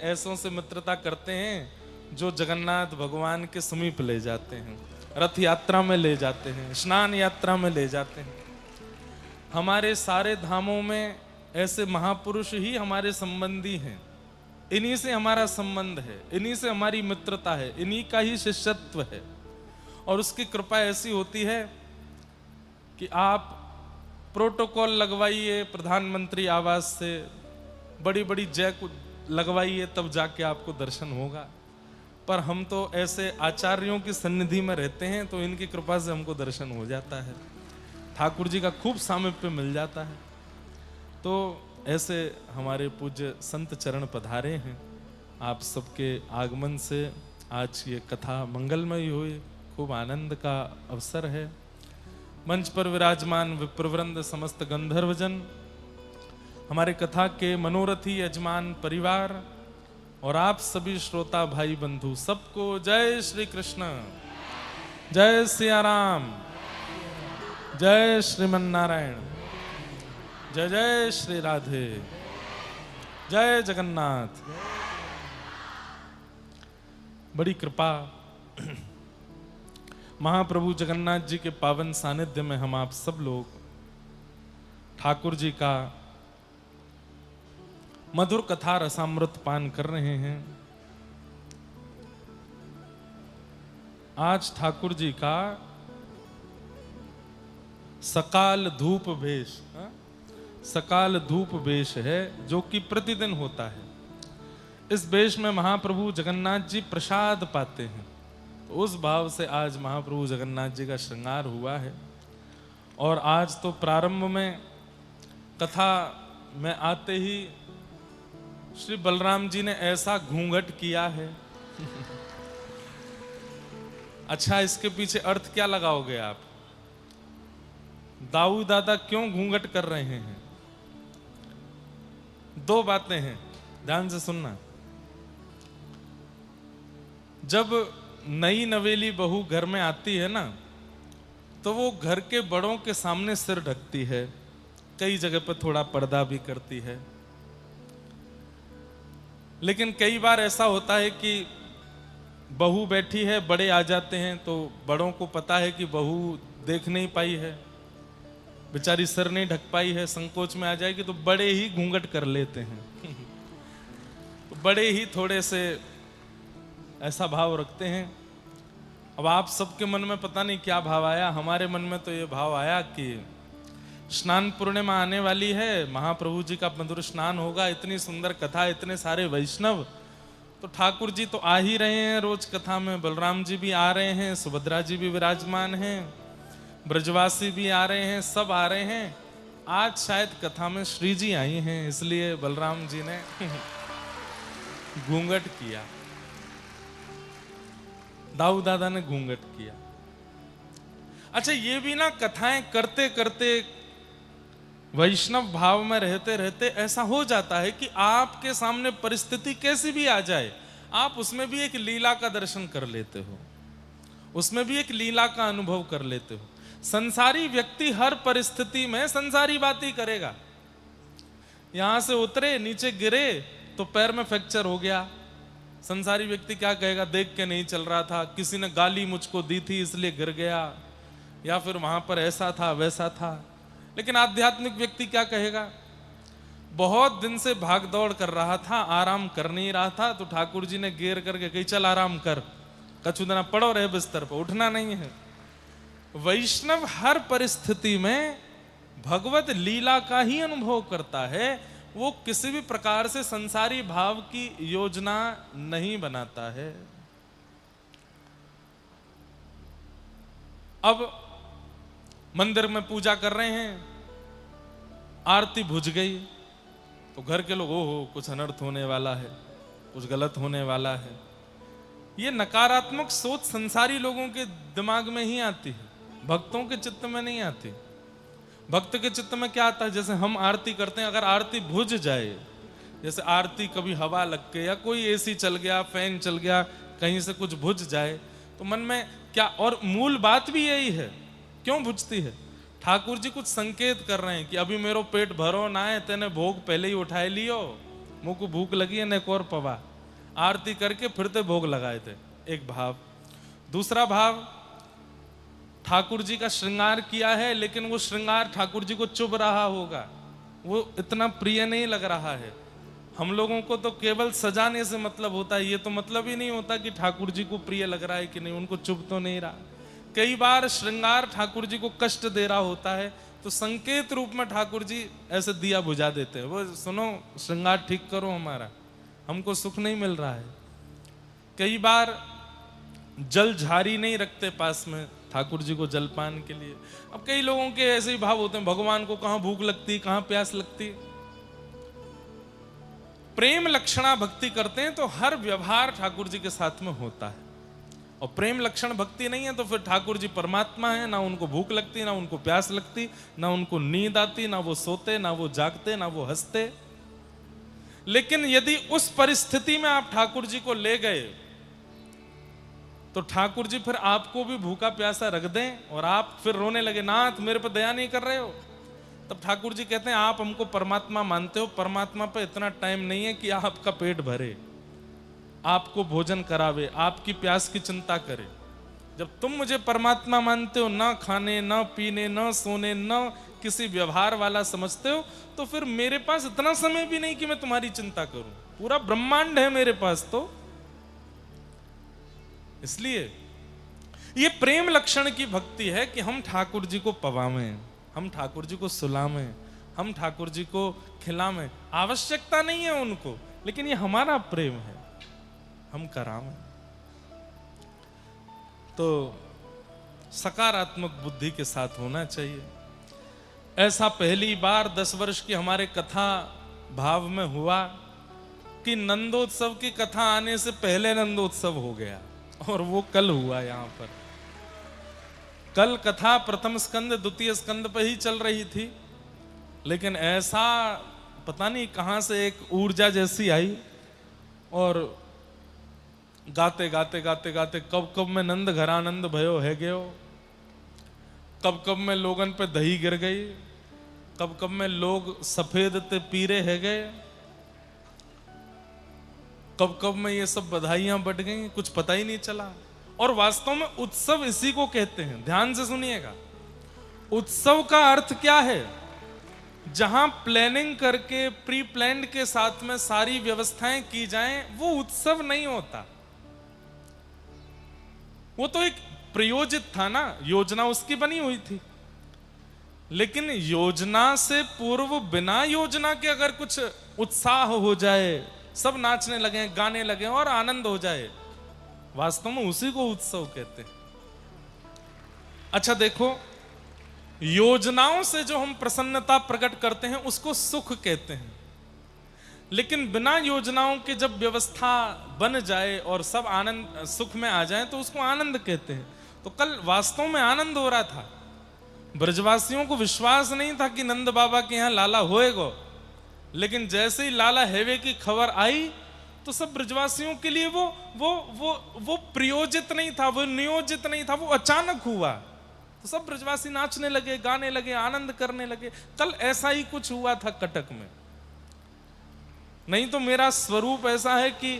ऐसों से मित्रता करते हैं जो जगन्नाथ भगवान के समीप ले जाते हैं, रथ यात्रा में ले जाते हैं, स्नान यात्रा में ले जाते हैं। हमारे सारे धामों में ऐसे महापुरुष ही हमारे संबंधी हैं, इन्हीं से हमारा संबंध है, इन्हीं से हमारी मित्रता है, इन्हीं का ही शिष्यत्व है। और उसकी कृपा ऐसी होती है कि आप प्रोटोकॉल लगवाइए प्रधानमंत्री आवास से, बड़ी बड़ी जय को लगवाइए, तब जाके आपको दर्शन होगा। पर हम तो ऐसे आचार्यों की सन्निधि में रहते हैं तो इनकी कृपा से हमको दर्शन हो जाता है, ठाकुर जी का खूब सामीप्य मिल जाता है। तो ऐसे हमारे पूज्य संत चरण पधारे हैं। आप सबके आगमन से आज ये कथा मंगलमयी हुई, खूब आनंद का अवसर है। मंच पर विराजमान विप्रवृंद, समस्त गंधर्वजन, हमारे कथा के मनोरथी यजमान परिवार और आप सभी श्रोता भाई बंधु, सबको जय श्री कृष्ण, जय सिया राम, जय श्रीमन नारायण, जय जय श्री राधे, जय जगन्नाथ। बड़ी कृपा महाप्रभु जगन्नाथ जी के पावन सानिध्य में हम आप सब लोग ठाकुर जी का मधुर कथा रसामृत पान कर रहे हैं। आज ठाकुर जी का सकाल धूप वेश, सकाल धूप वेश है जो कि प्रतिदिन होता है। इस वेश में महाप्रभु जगन्नाथ जी प्रसाद पाते हैं, तो उस भाव से आज महाप्रभु जगन्नाथ जी का श्रृंगार हुआ है। और आज तो प्रारंभ में कथा में आते ही श्री बलराम जी ने ऐसा घूंघट किया है अच्छा, इसके पीछे अर्थ क्या लगाओगे आप? दाऊ दादा क्यों घूंघट कर रहे हैं? दो बातें हैं, ध्यान से सुनना। जब नई नवेली बहू घर में आती है ना, तो वो घर के बड़ों के सामने सिर ढकती है, कई जगह पर थोड़ा पर्दा भी करती है। लेकिन कई बार ऐसा होता है कि बहू बैठी है, बड़े आ जाते हैं, तो बड़ों को पता है कि बहू देख नहीं पाई है, बेचारी सिर नहीं ढक पाई है, संकोच में आ जाएगी, तो बड़े ही घूंघट कर लेते हैं बड़े ही थोड़े से ऐसा भाव रखते हैं। अब आप सबके मन में पता नहीं क्या भाव आया, हमारे मन में तो ये भाव आया कि स्नान पूर्णिमा आने वाली है, महाप्रभु जी का मधुर स्नान होगा, इतनी सुंदर कथा, इतने सारे वैष्णव, तो ठाकुर जी तो आ ही रहे हैं रोज कथा में, बलराम जी भी आ रहे हैं, सुभद्रा जी भी विराजमान हैं, ब्रजवासी भी आ रहे हैं, सब आ रहे हैं। आज शायद कथा में श्री जी आई हैं, इसलिए बलराम जी ने घूंघट किया, दाऊ दादा ने घूंघट किया। अच्छा, ये भी ना कथाएं करते करते, वैष्णव भाव में रहते रहते ऐसा हो जाता है कि आपके सामने परिस्थिति कैसी भी आ जाए, आप उसमें भी एक लीला का दर्शन कर लेते हो, उसमें भी एक लीला का अनुभव कर लेते हो। संसारी व्यक्ति हर परिस्थिति में संसारी बात ही करेगा। यहां से उतरे, नीचे गिरे तो पैर में फ्रैक्चर हो गया, संसारी व्यक्ति क्या कहेगा? देख के नहीं चल रहा था, किसी ने गाली मुझको दी थी इसलिए गिर गया, या फिर वहां पर ऐसा था वैसा था। लेकिन आध्यात्मिक व्यक्ति क्या कहेगा? बहुत दिन से भाग दौड़ कर रहा था, आराम कर नहीं रहा था, तो ठाकुर जी ने घेर करके कही चल आराम कर, कछु दिन पड़ो रहे बिस्तर पर, उठना नहीं है। वैष्णव हर परिस्थिति में भगवत लीला का ही अनुभव करता है, वो किसी भी प्रकार से संसारी भाव की योजना नहीं बनाता है। अब मंदिर में पूजा कर रहे हैं, आरती बुझ गई, तो घर के लोग ओहो कुछ अनर्थ होने वाला है, कुछ गलत होने वाला है। ये नकारात्मक सोच संसारी लोगों के दिमाग में ही आती है, भक्तों के चित्त में नहीं आती। भक्त के चित्त में क्या आता है? जैसे हम आरती करते हैं, अगर आरती बुझ जाए, जैसे आरती कभी हवा लग के या कोई एसी चल गया, फैन चल गया, कहीं से कुछ बुझ जाए, तो मन में क्या, और मूल बात भी यही है, क्यों बुझती है? ठाकुर जी कुछ संकेत कर रहे हैं कि अभी मेरो पेट भरो ना है, तेने भोग पहले ही उठाए लियो, मुझको भूख लगी है, ने और पवा। आरती करके फिर ते भोग लगाए थे, एक भाव। दूसरा भाव, ठाकुर जी का श्रृंगार किया है, लेकिन वो श्रृंगार ठाकुर जी को चुभ रहा होगा, वो इतना प्रिय नहीं लग रहा है। हम लोगों को तो केवल सजाने से मतलब होता है, ये तो मतलब ही नहीं होता कि ठाकुर जी को प्रिय लग रहा है कि नहीं, उनको चुभ तो नहीं रहा। कई बार श्रृंगार ठाकुर जी को कष्ट दे रहा होता है, तो संकेत रूप में ठाकुर जी ऐसे दिया बुझा देते हैं, वो सुनो श्रृंगार ठीक करो हमारा, हमको सुख नहीं मिल रहा है। कई बार जल झारी नहीं रखते पास में ठाकुर जी को जलपान के लिए। अब कई लोगों के ऐसे ही भाव होते हैं, भगवान को कहां भूख लगती, कहां प्यास लगती। प्रेम लक्षणा भक्ति करते हैं तो हर व्यवहार ठाकुर जी के साथ में होता है, और प्रेम लक्षण भक्ति नहीं है तो फिर ठाकुर जी परमात्मा है, ना उनको भूख लगती, ना उनको प्यास लगती, ना उनको नींद आती, ना वो सोते, ना वो जागते, ना वो हंसते। लेकिन यदि उस परिस्थिति में आप ठाकुर जी को ले गए तो ठाकुर जी फिर आपको भी भूखा प्यासा रख दें और आप फिर रोने लगे, नाथ मेरे पर दया नहीं कर रहे हो, तब ठाकुर जी कहते हैं आप हमको परमात्मा मानते हो, परमात्मा पे इतना टाइम नहीं है कि आपका पेट भरे, आपको भोजन करावे, आपकी प्यास की चिंता करे। जब तुम मुझे परमात्मा मानते हो, ना खाने ना पीने ना सोने ना किसी व्यवहार वाला समझते हो, तो फिर मेरे पास इतना समय भी नहीं कि मैं तुम्हारी चिंता करूं, पूरा ब्रह्मांड है मेरे पास। तो इसलिए ये प्रेम लक्षण की भक्ति है कि हम ठाकुर जी को पवावें, हम ठाकुर जी को सुलावें, हम ठाकुर जी को खिलावें। आवश्यकता नहीं है उनको, लेकिन ये हमारा प्रेम है, हम करावें। तो सकारात्मक बुद्धि के साथ होना चाहिए। ऐसा पहली बार 10 वर्ष की हमारे कथा भाव में हुआ कि नंदोत्सव की कथा आने से पहले नंदोत्सव हो गया, और वो कल हुआ। यहाँ पर कल कथा प्रथम स्कंद द्वितीय स्कंद पे ही चल रही थी, लेकिन ऐसा पता नहीं कहां से एक ऊर्जा जैसी आई, और गाते गाते गाते गाते कब कब में नंद घरानंद भयो है गयो, कब कब में लोगन पे दही गिर गई, कब कब में लोग सफेद ते पीरे है गए, कब कब में ये सब बधाइयां बट गई, कुछ पता ही नहीं चला। और वास्तव में उत्सव इसी को कहते हैं, ध्यान से सुनिएगा। उत्सव का अर्थ क्या है? जहां प्लानिंग करके प्री प्लान्ड के साथ में सारी व्यवस्थाएं की जाएं, वो उत्सव नहीं होता। वो तो एक प्रयोजित था ना, योजना उसकी बनी हुई थी। लेकिन योजना से पूर्व बिना योजना के अगर कुछ उत्साह हो जाए, सब नाचने लगे गाने लगे और आनंद हो जाए, वास्तव में उसी को उत्सव कहते हैं। अच्छा देखो, योजनाओं से जो हम प्रसन्नता प्रकट करते हैं उसको सुख कहते हैं, लेकिन बिना योजनाओं के जब व्यवस्था बन जाए और सब आनंद सुख में आ जाए तो उसको आनंद कहते हैं। तो कल वास्तव में आनंद हो रहा था। ब्रजवासियों को विश्वास नहीं था कि नंद बाबा के यहाँ लाला होएगा, लेकिन जैसे ही लाला हेवे की खबर आई तो सब ब्रजवासियों के लिए वो प्रयोजित नहीं था, वो नियोजित नहीं था, वो अचानक हुआ। तो सब ब्रजवासी नाचने लगे, गाने लगे, आनंद करने लगे। कल ऐसा ही कुछ हुआ था कटक में। नहीं तो मेरा स्वरूप ऐसा है कि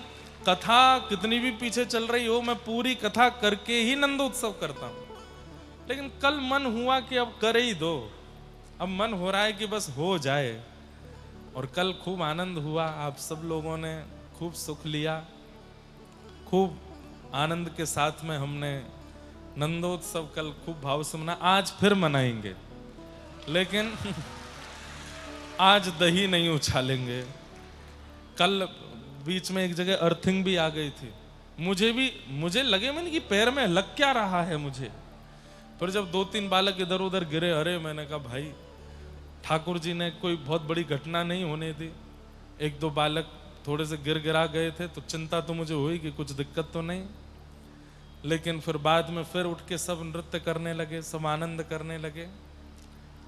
कथा कितनी भी पीछे चल रही हो, मैं पूरी कथा करके ही नंदोत्सव करता हूं। लेकिन कल मन हुआ कि अब कर ही दो, अब मन हो रहा है कि बस हो जाए। और कल खूब आनंद हुआ, आप सब लोगों ने खूब सुख लिया, खूब आनंद के साथ में हमने नंदोत्सव कल खूब भाव से मना। आज फिर मनाएंगे, लेकिन आज दही नहीं उछालेंगे। कल बीच में एक जगह अर्थिंग भी आ गई थी, मुझे लगे मैंने कि पैर में लग क्या रहा है मुझे। पर जब 2-3 बालक इधर उधर गिरे, अरे मैंने कहा भाई ठाकुर जी ने कोई बहुत बड़ी घटना नहीं होने दी। 1-2 बालक थोड़े से गिर गिरा गए थे तो चिंता तो मुझे हुई कि कुछ दिक्कत तो नहीं, लेकिन फिर बाद में फिर उठ के सब नृत्य करने लगे, सब आनंद करने लगे।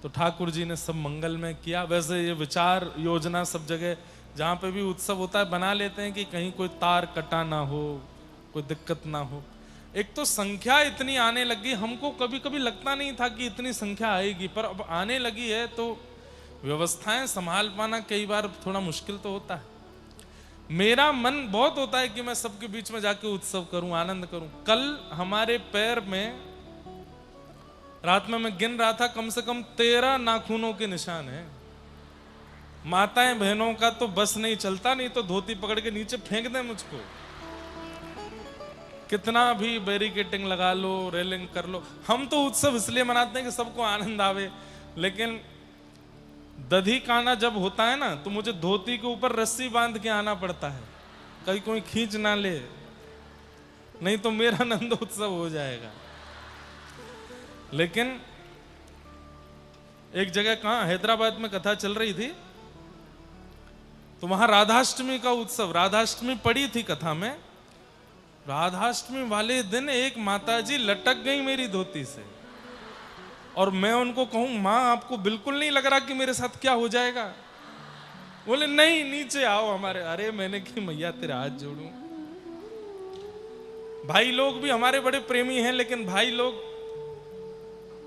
तो ठाकुर जी ने सब मंगल में किया। वैसे ये विचार योजना सब जगह जहाँ पे भी उत्सव होता है बना लेते हैं कि कहीं कोई तार कटा ना हो, कोई दिक्कत ना हो। एक तो संख्या इतनी आने लगी, हमको कभी कभी लगता नहीं था कि इतनी संख्या आएगी, पर अब आने लगी है तो व्यवस्थाएं संभाल पाना कई बार थोड़ा मुश्किल तो होता है। मेरा मन बहुत होता है कि मैं सबके बीच में जाके उत्सव करूं, आनंद करूं। कल हमारे पैर में, रात में मैं गिन रहा था, कम से कम 13 नाखूनों के निशान हैं। माताएं बहनों का तो बस नहीं चलता, नहीं तो धोती पकड़ के नीचे फेंक दें मुझको। कितना भी बैरिकेटिंग लगा लो, रेलिंग कर लो, हम तो उत्सव इसलिए मनाते हैं कि सबको आनंद आवे। लेकिन दधी काना जब होता है ना, तो मुझे धोती के ऊपर रस्सी बांध के आना पड़ता है, कहीं कोई खींच ना ले, नहीं तो मेरा नंदोत्सव हो जाएगा। लेकिन एक जगह, कहां, हैदराबाद में कथा चल रही थी, तो वहां राधाष्टमी का उत्सव, राधाष्टमी पड़ी थी कथा में। राधाष्टमी वाले दिन एक माताजी लटक गई मेरी धोती से, और मैं उनको कहूं, मां आपको बिल्कुल नहीं लग रहा कि मेरे साथ क्या हो जाएगा? बोले नहीं, नीचे आओ हमारे। अरे मैंने कि मैया तेरा हाथ जोड़ूं। भाई लोग भी हमारे बड़े प्रेमी हैं, लेकिन भाई लोग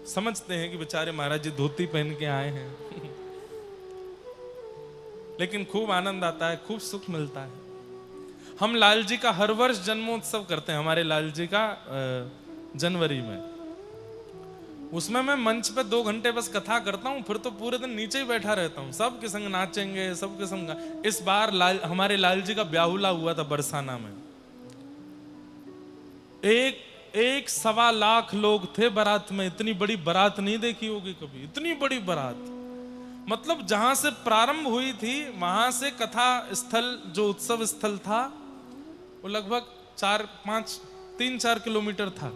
समझते हैं कि बेचारे महाराज जी धोती पहन के आए हैं। लेकिन खूब आनंद आता है, खूब सुख मिलता है। हम लाल जी का हर वर्ष जन्मोत्सव करते हैं, हमारे लाल जी का जनवरी में। उसमें मैं मंच पे 2 घंटे बस कथा करता हूं, फिर तो पूरे दिन नीचे ही बैठा रहता हूं। सबके संग नाचेंगे, सबके संग। इस बार हमारे लाल जी का ब्याहुला हुआ था बरसाना में। 1.25 लाख लोग थे बारात में। इतनी बड़ी बारात नहीं देखी होगी कभी, इतनी बड़ी बारात। मतलब जहां से प्रारंभ हुई थी, वहां से कथा स्थल, जो उत्सव स्थल था, वो लगभग 3-4 किलोमीटर था।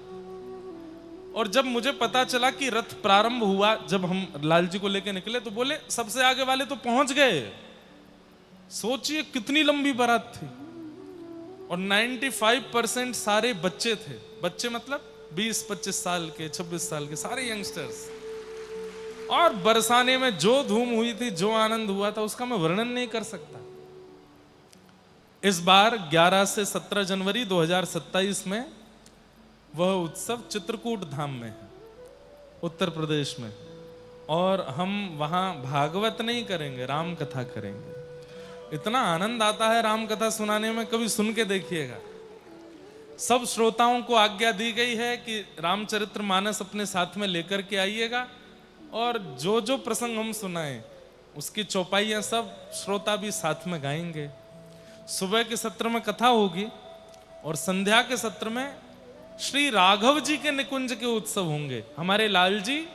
और जब मुझे पता चला कि रथ प्रारंभ हुआ, जब हम लाल जी को लेके निकले, तो बोले सबसे आगे वाले तो पहुंच गए। सोचिए कितनी लंबी बारात थी। और 95% सारे बच्चे थे। बच्चे मतलब 20-25 साल के, 26 साल के, सारे यंगस्टर्स। और बरसाने में जो धूम हुई थी, जो आनंद हुआ था, उसका मैं वर्णन नहीं कर सकता। इस बार 11 से 17 जनवरी 2027 में वह उत्सव चित्रकूट धाम में है, उत्तर प्रदेश में। और हम वहां भागवत नहीं करेंगे, राम कथा करेंगे। इतना आनंद आता है राम कथा सुनाने में, कभी सुन के देखिएगा। सब श्रोताओं को आज्ञा दी गई है कि रामचरितमानस अपने साथ में लेकर के आइएगा, और जो जो प्रसंग हम सुनाएं उसकी चौपाइयां सब श्रोता भी साथ में गाएंगे। सुबह के सत्र में कथा होगी, और संध्या के सत्र में श्री राघव जी के निकुंज के उत्सव होंगे। हमारे लाल जी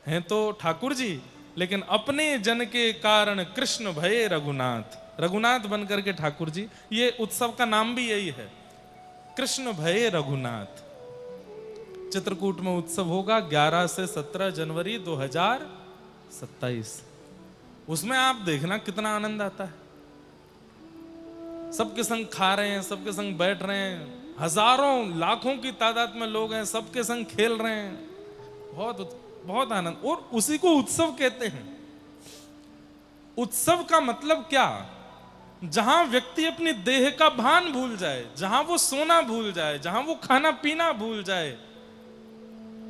हैं तो ठाकुर जी, लेकिन अपने जन के कारण कृष्ण भये रघुनाथ, रघुनाथ बनकर के ठाकुर जी। ये उत्सव का नाम भी यही है, कृष्ण भये रघुनाथ। चित्रकूट में उत्सव होगा 11 से 17 जनवरी 2027। उसमें आप देखना कितना आनंद आता है। सबके संग खा रहे हैं, सबके संग बैठ रहे हैं, हजारों लाखों की तादाद में लोग हैं, सबके संग खेल रहे हैं। बहुत बहुत आनंद। और उसी को उत्सव कहते हैं। उत्सव का मतलब क्या? जहां व्यक्ति अपनी देह का भान भूल जाए, जहां वो सोना भूल जाए, जहां वो खाना पीना भूल जाए,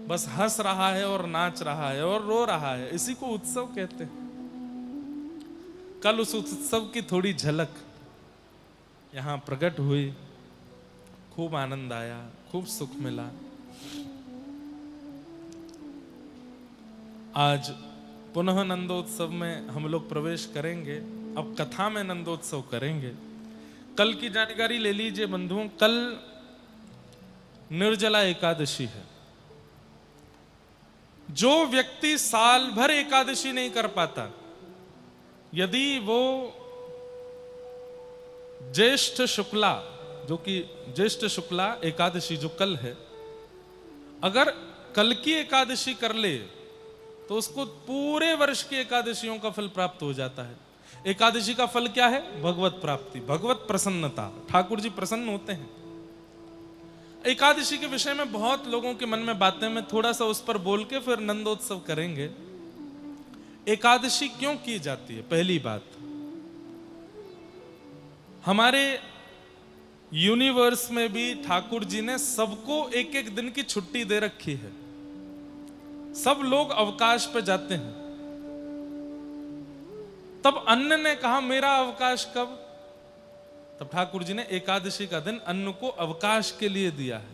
बस हंस रहा है और नाच रहा है और रो रहा है, इसी को उत्सव कहते हैं। कल उस उत्सव की थोड़ी झलक यहां प्रकट हुई। खूब आनंद आया, खूब सुख मिला। आज पुनः नंदोत्सव में हम लोग प्रवेश करेंगे। अब कथा में नंदोत्सव करेंगे। कल की जानकारी ले लीजिए बंधुओं। कल निर्जला एकादशी है। जो व्यक्ति साल भर एकादशी नहीं कर पाता, यदि वो ज्येष्ठ शुक्ला, जो कि ज्येष्ठ शुक्ला एकादशी जो कल है, अगर कल की एकादशी कर ले तो उसको पूरे वर्ष की एकादशियों का फल प्राप्त हो जाता है। एकादशी का फल क्या है? भगवत प्राप्ति, भगवत प्रसन्नता। ठाकुर जी प्रसन्न होते हैं। एकादशी के विषय में बहुत लोगों के मन में बातें, मैं थोड़ा सा उस पर बोल के फिर नंदोत्सव करेंगे। एकादशी क्यों की जाती है? पहली बात, हमारे यूनिवर्स में भी ठाकुर जी ने सबको एक एक दिन की छुट्टी दे रखी है। सब लोग अवकाश पे जाते हैं। तब अन्न ने कहा मेरा अवकाश कब? तब ठाकुर जी ने एकादशी का दिन अन्न को अवकाश के लिए दिया है।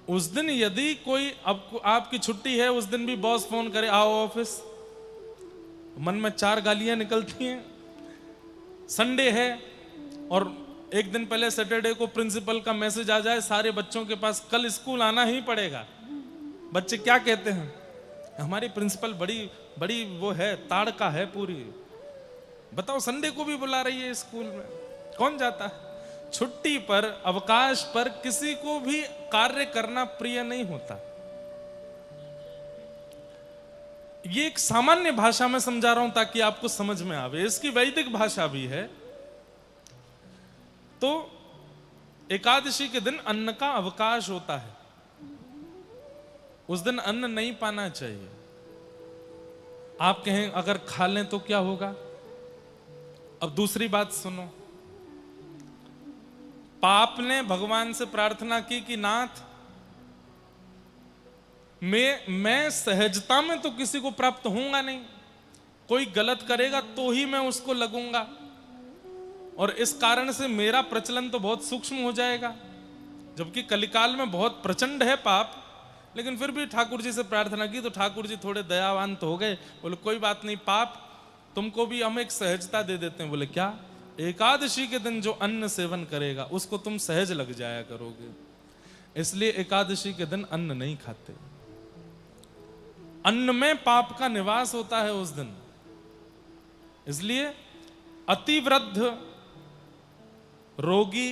उस दिन यदि कोई आपकी छुट्टी है, उस दिन भी बॉस फोन करे आओ ऑफिस, मन में 4 गालियां निकलती हैं। संडे है और एक दिन पहले सैटरडे को प्रिंसिपल का मैसेज आ जाए सारे बच्चों के पास, कल स्कूल आना ही पड़ेगा। बच्चे क्या कहते हैं, हमारी प्रिंसिपल बड़ी बड़ी वो है, ताड़का है पूरी, बताओ संडे को भी बुला रही है स्कूल में, कौन जाता है। छुट्टी पर, अवकाश पर किसी को भी कार्य करना प्रिय नहीं होता। ये एक सामान्य भाषा में समझा रहा हूं ताकि आपको समझ में आवे, इसकी वैदिक भाषा भी है। तो एकादशी के दिन अन्न का अवकाश होता है, उस दिन अन्न नहीं पाना चाहिए। आप कहें अगर खा लें तो क्या होगा। अब दूसरी बात सुनो, पाप ने भगवान से प्रार्थना की कि नाथ मैं सहजता में तो किसी को प्राप्त होऊंगा नहीं, कोई गलत करेगा तो ही मैं उसको लगूंगा, और इस कारण से मेरा प्रचलन तो बहुत सूक्ष्म हो जाएगा, जबकि कलिकाल में बहुत प्रचंड है पाप। लेकिन फिर भी ठाकुर जी से प्रार्थना की तो ठाकुर जी थोड़े दयावान तो हो गए, बोले कोई बात नहीं, पाप तुमको भी हम एक सहजता दे देते हैं। बोले क्या, एकादशी के दिन जो अन्न सेवन करेगा उसको तुम सहज लग जाया करोगे, इसलिए एकादशी के दिन अन्न नहीं खाते। अन्न में पाप का निवास होता है उस दिन, इसलिए अतिवृद्ध, रोगी,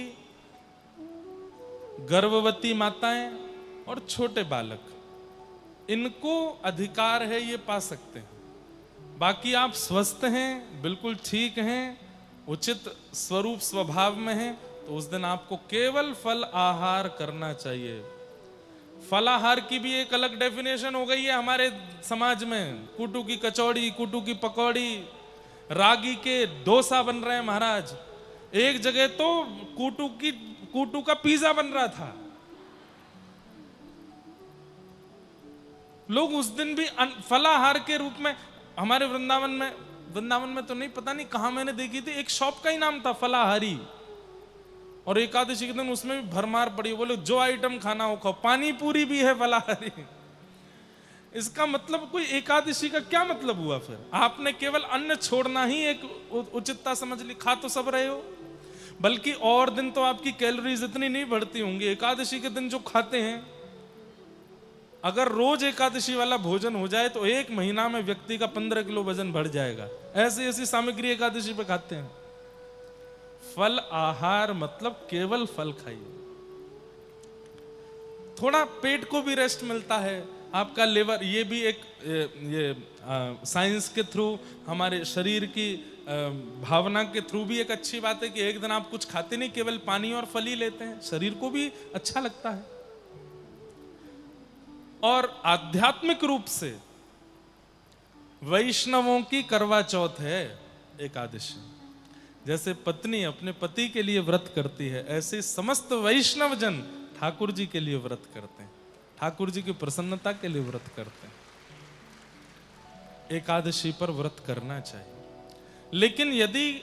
गर्भवती माताएं और छोटे बालक, इनको अधिकार है, ये पा सकते हैं। बाकी आप स्वस्थ हैं, बिल्कुल ठीक हैं, उचित स्वरूप स्वभाव में हैं, तो उस दिन आपको केवल फल आहार करना चाहिए। फलाहार की भी एक अलग डेफिनेशन हो गई है हमारे समाज में। कूटू की कचौड़ी, कूटू की पकौड़ी, रागी के डोसा बन रहे हैं महाराज। एक जगह तो कूटू का पिज्जा बन रहा था। लोग उस दिन भी फलाहार के रूप में, हमारे वृंदावन में तो नहीं, पता नहीं कहां मैंने देखी थी, एक शॉप का ही नाम था फलाहारी, और एकादशी के दिन उसमें भी भरमार पड़ी, बोले जो आइटम खाना हो खाओ, पानी पूरी भी है फलाहारी। इसका मतलब कोई एकादशी का क्या मतलब हुआ फिर। आपने केवल अन्न छोड़ना ही एक उचितता समझ ली, खा तो सब रहे हो, बल्कि और दिन तो आपकी कैलोरीज इतनी नहीं बढ़ती होंगी। एकादशी के दिन जो खाते हैं, अगर रोज एकादशी वाला भोजन हो जाए तो 1 महीना में व्यक्ति का 15 किलो वजन बढ़ जाएगा। ऐसी ऐसी सामग्री एकादशी पे खाते हैं। फल आहार मतलब केवल फल खाइए, थोड़ा पेट को भी रेस्ट मिलता है, आपका लेवर, ये भी एक साइंस के थ्रू, हमारे शरीर की भावना के थ्रू भी एक अच्छी बात है कि एक दिन आप कुछ खाते नहीं, केवल पानी और फल ही लेते हैं, शरीर को भी अच्छा लगता है। और आध्यात्मिक रूप से वैष्णवों की करवा चौथ है एकादशी। जैसे पत्नी अपने पति के लिए व्रत करती है, ऐसे समस्त वैष्णव जन ठाकुर जी के लिए व्रत करते हैं, ठाकुर जी की प्रसन्नता के लिए व्रत करते हैं। एकादशी पर व्रत करना चाहिए। लेकिन यदि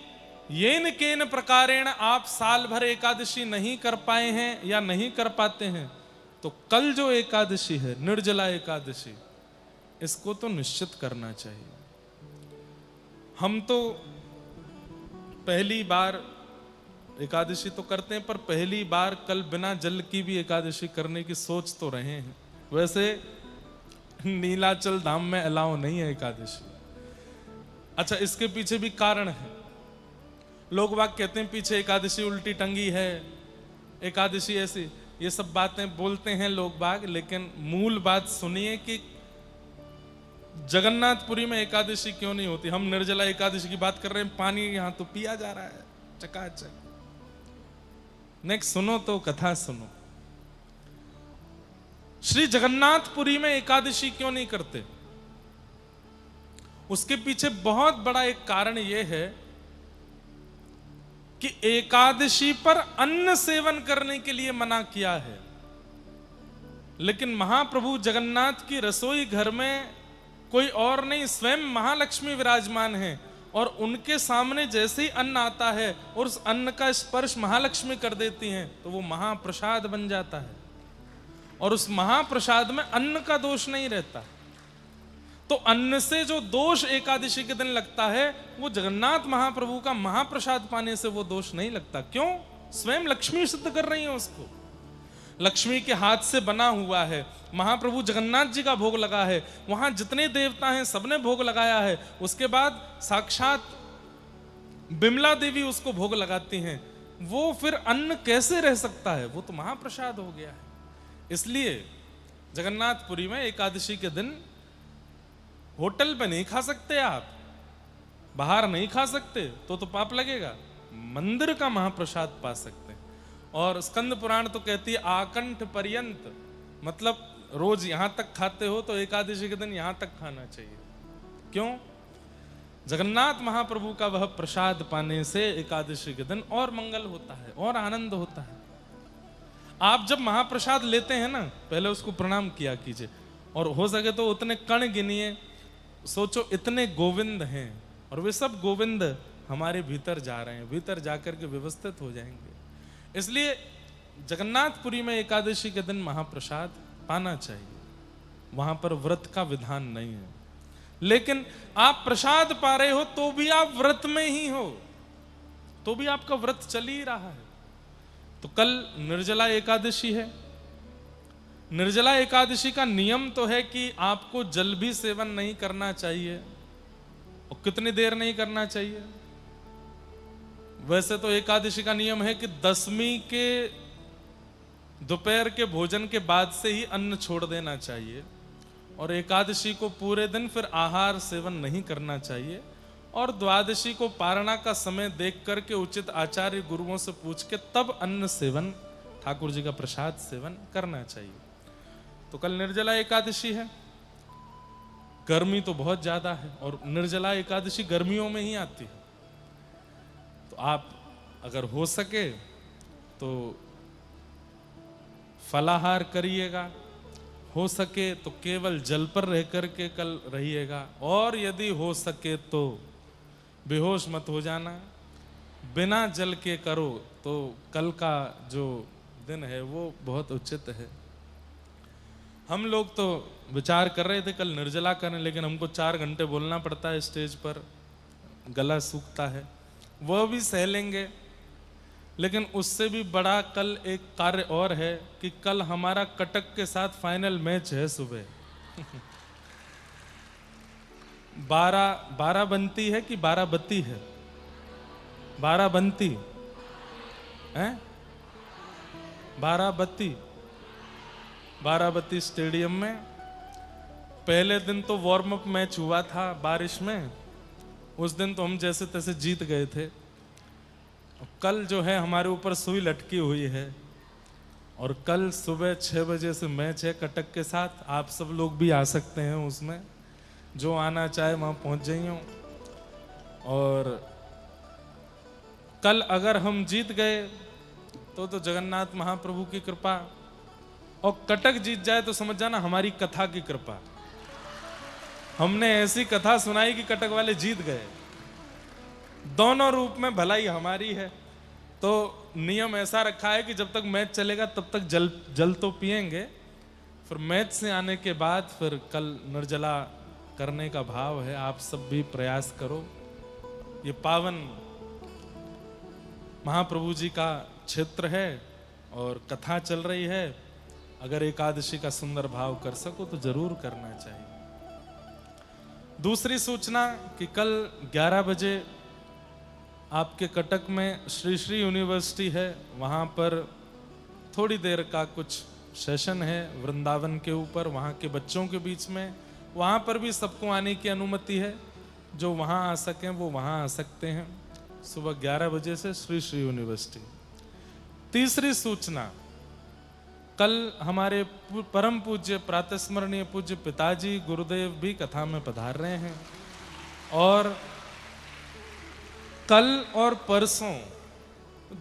येन केन प्रकारेण आप साल भर एकादशी नहीं कर पाए हैं या नहीं कर पाते हैं, तो कल जो एकादशी है, निर्जला एकादशी, इसको तो निश्चित करना चाहिए। हम तो पहली बार एकादशी तो करते हैं, पर पहली बार कल बिना जल की भी एकादशी करने की सोच तो रहे हैं। वैसे नीलाचल धाम में अलाउ नहीं है एकादशी। अच्छा, इसके पीछे भी कारण है। लोग बाग कहते हैं पीछे एकादशी उल्टी टंगी है, एकादशी ऐसी, ये सब बातें बोलते हैं लोग बाग, लेकिन मूल बात सुनिए कि जगन्नाथपुरी में एकादशी क्यों नहीं होती। हम निर्जला एकादशी की बात कर रहे हैं, पानी यहां तो पिया जा रहा है चकाचक। नेक्स्ट सुनो तो कथा सुनो। श्री जगन्नाथपुरी में एकादशी क्यों नहीं करते, उसके पीछे बहुत बड़ा एक कारण यह है कि एकादशी पर अन्न सेवन करने के लिए मना किया है। लेकिन महाप्रभु जगन्नाथ की रसोई घर में कोई और नहीं, स्वयं महालक्ष्मी विराजमान है, और उनके सामने जैसे ही अन्न आता है और उस अन्न का स्पर्श महालक्ष्मी कर देती हैं तो वो महाप्रसाद बन जाता है, और उस महाप्रसाद में अन्न का दोष नहीं रहता। तो अन्न से जो दोष एकादशी के दिन लगता है वो जगन्नाथ महाप्रभु का महाप्रसाद पाने से वो दोष नहीं लगता। क्यों? स्वयं लक्ष्मी सिद्ध कर रही है उसको। लक्ष्मी के हाथ से बना हुआ है, महाप्रभु जगन्नाथ जी का भोग लगा है, वहां जितने देवता हैं सबने भोग लगाया है, उसके बाद साक्षात बिमला देवी उसको भोग लगाती हैं, वो फिर अन्न कैसे रह सकता है? वो तो महाप्रसाद हो गया है। इसलिए जगन्नाथपुरी में एकादशी के दिन होटल पे नहीं खा सकते, आप बाहर नहीं खा सकते तो पाप लगेगा, मंदिर का महाप्रसाद पा सकते हैं। और स्कंद पुराण तो कहती है आकंठ पर्यंत, मतलब रोज यहां तक खाते हो तो एकादशी के दिन यहां तक खाना चाहिए। क्यों? जगन्नाथ महाप्रभु का वह प्रसाद पाने से एकादशी के दिन और मंगल होता है और आनंद होता है। आप जब महाप्रसाद लेते हैं ना, पहले उसको प्रणाम किया कीजिए, और हो सके तो उतने कण गिनिए। सोचो इतने गोविंद हैं और वे सब गोविंद हमारे भीतर जा रहे हैं, भीतर जाकर के व्यवस्थित हो जाएंगे। इसलिए जगन्नाथपुरी में एकादशी के दिन महाप्रसाद पाना चाहिए, वहां पर व्रत का विधान नहीं है। लेकिन आप प्रसाद पा रहे हो तो भी आप व्रत में ही हो, तो भी आपका व्रत चल ही रहा है। तो कल निर्जला एकादशी है। निर्जला एकादशी का नियम तो है कि आपको जल भी सेवन नहीं करना चाहिए, और कितनी देर नहीं करना चाहिए। वैसे तो एकादशी का नियम है कि दसवीं के दोपहर के भोजन के बाद से ही अन्न छोड़ देना चाहिए, और एकादशी को पूरे दिन फिर आहार सेवन नहीं करना चाहिए, और द्वादशी को पारणा का समय देख करके उचित आचार्य गुरुओं से पूछ के तब अन्न सेवन, ठाकुर जी का प्रसाद सेवन करना चाहिए। तो कल निर्जला एकादशी है। गर्मी तो बहुत ज्यादा है और निर्जला एकादशी गर्मियों में ही आती है। तो आप अगर हो सके तो फलाहार करिएगा, हो सके तो केवल जल पर रह करके कल रहिएगा, और यदि हो सके तो बेहोश मत हो जाना, बिना जल के करो तो कल का जो दिन है वो बहुत उचित है। हम लोग तो विचार कर रहे थे कल निर्जला करें, लेकिन हमको 4 घंटे बोलना पड़ता है स्टेज पर, गला सूखता है, वह भी सह लेंगे। लेकिन उससे भी बड़ा कल एक कार्य और है कि कल हमारा कटक के साथ फाइनल मैच है सुबह। 12 बनती है कि 12 बत्ती है? 12 बनती है, 12 बत्ती, बाराबती स्टेडियम में। पहले दिन तो वार्म अप मैच हुआ था बारिश में, उस दिन तो हम जैसे तैसे जीत गए थे। कल जो है हमारे ऊपर सुई लटकी हुई है, और कल सुबह 6 बजे से मैच है कटक के साथ। आप सब लोग भी आ सकते हैं उसमें, जो आना चाहे वहां पहुंच जाइए। और कल अगर हम जीत गए तो जगन्नाथ महाप्रभु की कृपा, और कटक जीत जाए तो समझ जाना हमारी कथा की कृपा। हमने ऐसी कथा सुनाई कि कटक वाले जीत गए। दोनों रूप में भलाई हमारी है। तो नियम ऐसा रखा है कि जब तक मैच चलेगा तब तक जल तो पिएंगे, फिर मैच से आने के बाद फिर कल निर्जला करने का भाव है। आप सब भी प्रयास करो। ये पावन महाप्रभु जी का क्षेत्र है और कथा चल रही है। अगर एकादशी का सुंदर भाव कर सको तो जरूर करना चाहिए। दूसरी सूचना कि कल 11 बजे आपके कटक में श्री श्री यूनिवर्सिटी है, वहाँ पर थोड़ी देर का कुछ सेशन है वृंदावन के ऊपर, वहाँ के बच्चों के बीच में। वहाँ पर भी सबको आने की अनुमति है, जो वहाँ आ सकें वो वहाँ आ सकते हैं। सुबह 11 बजे से श्री श्री यूनिवर्सिटी। तीसरी सूचना, कल हमारे परम पूज्य प्रातस्मरणीय पूज्य पिताजी गुरुदेव भी कथा में पधार रहे हैं, और कल और परसों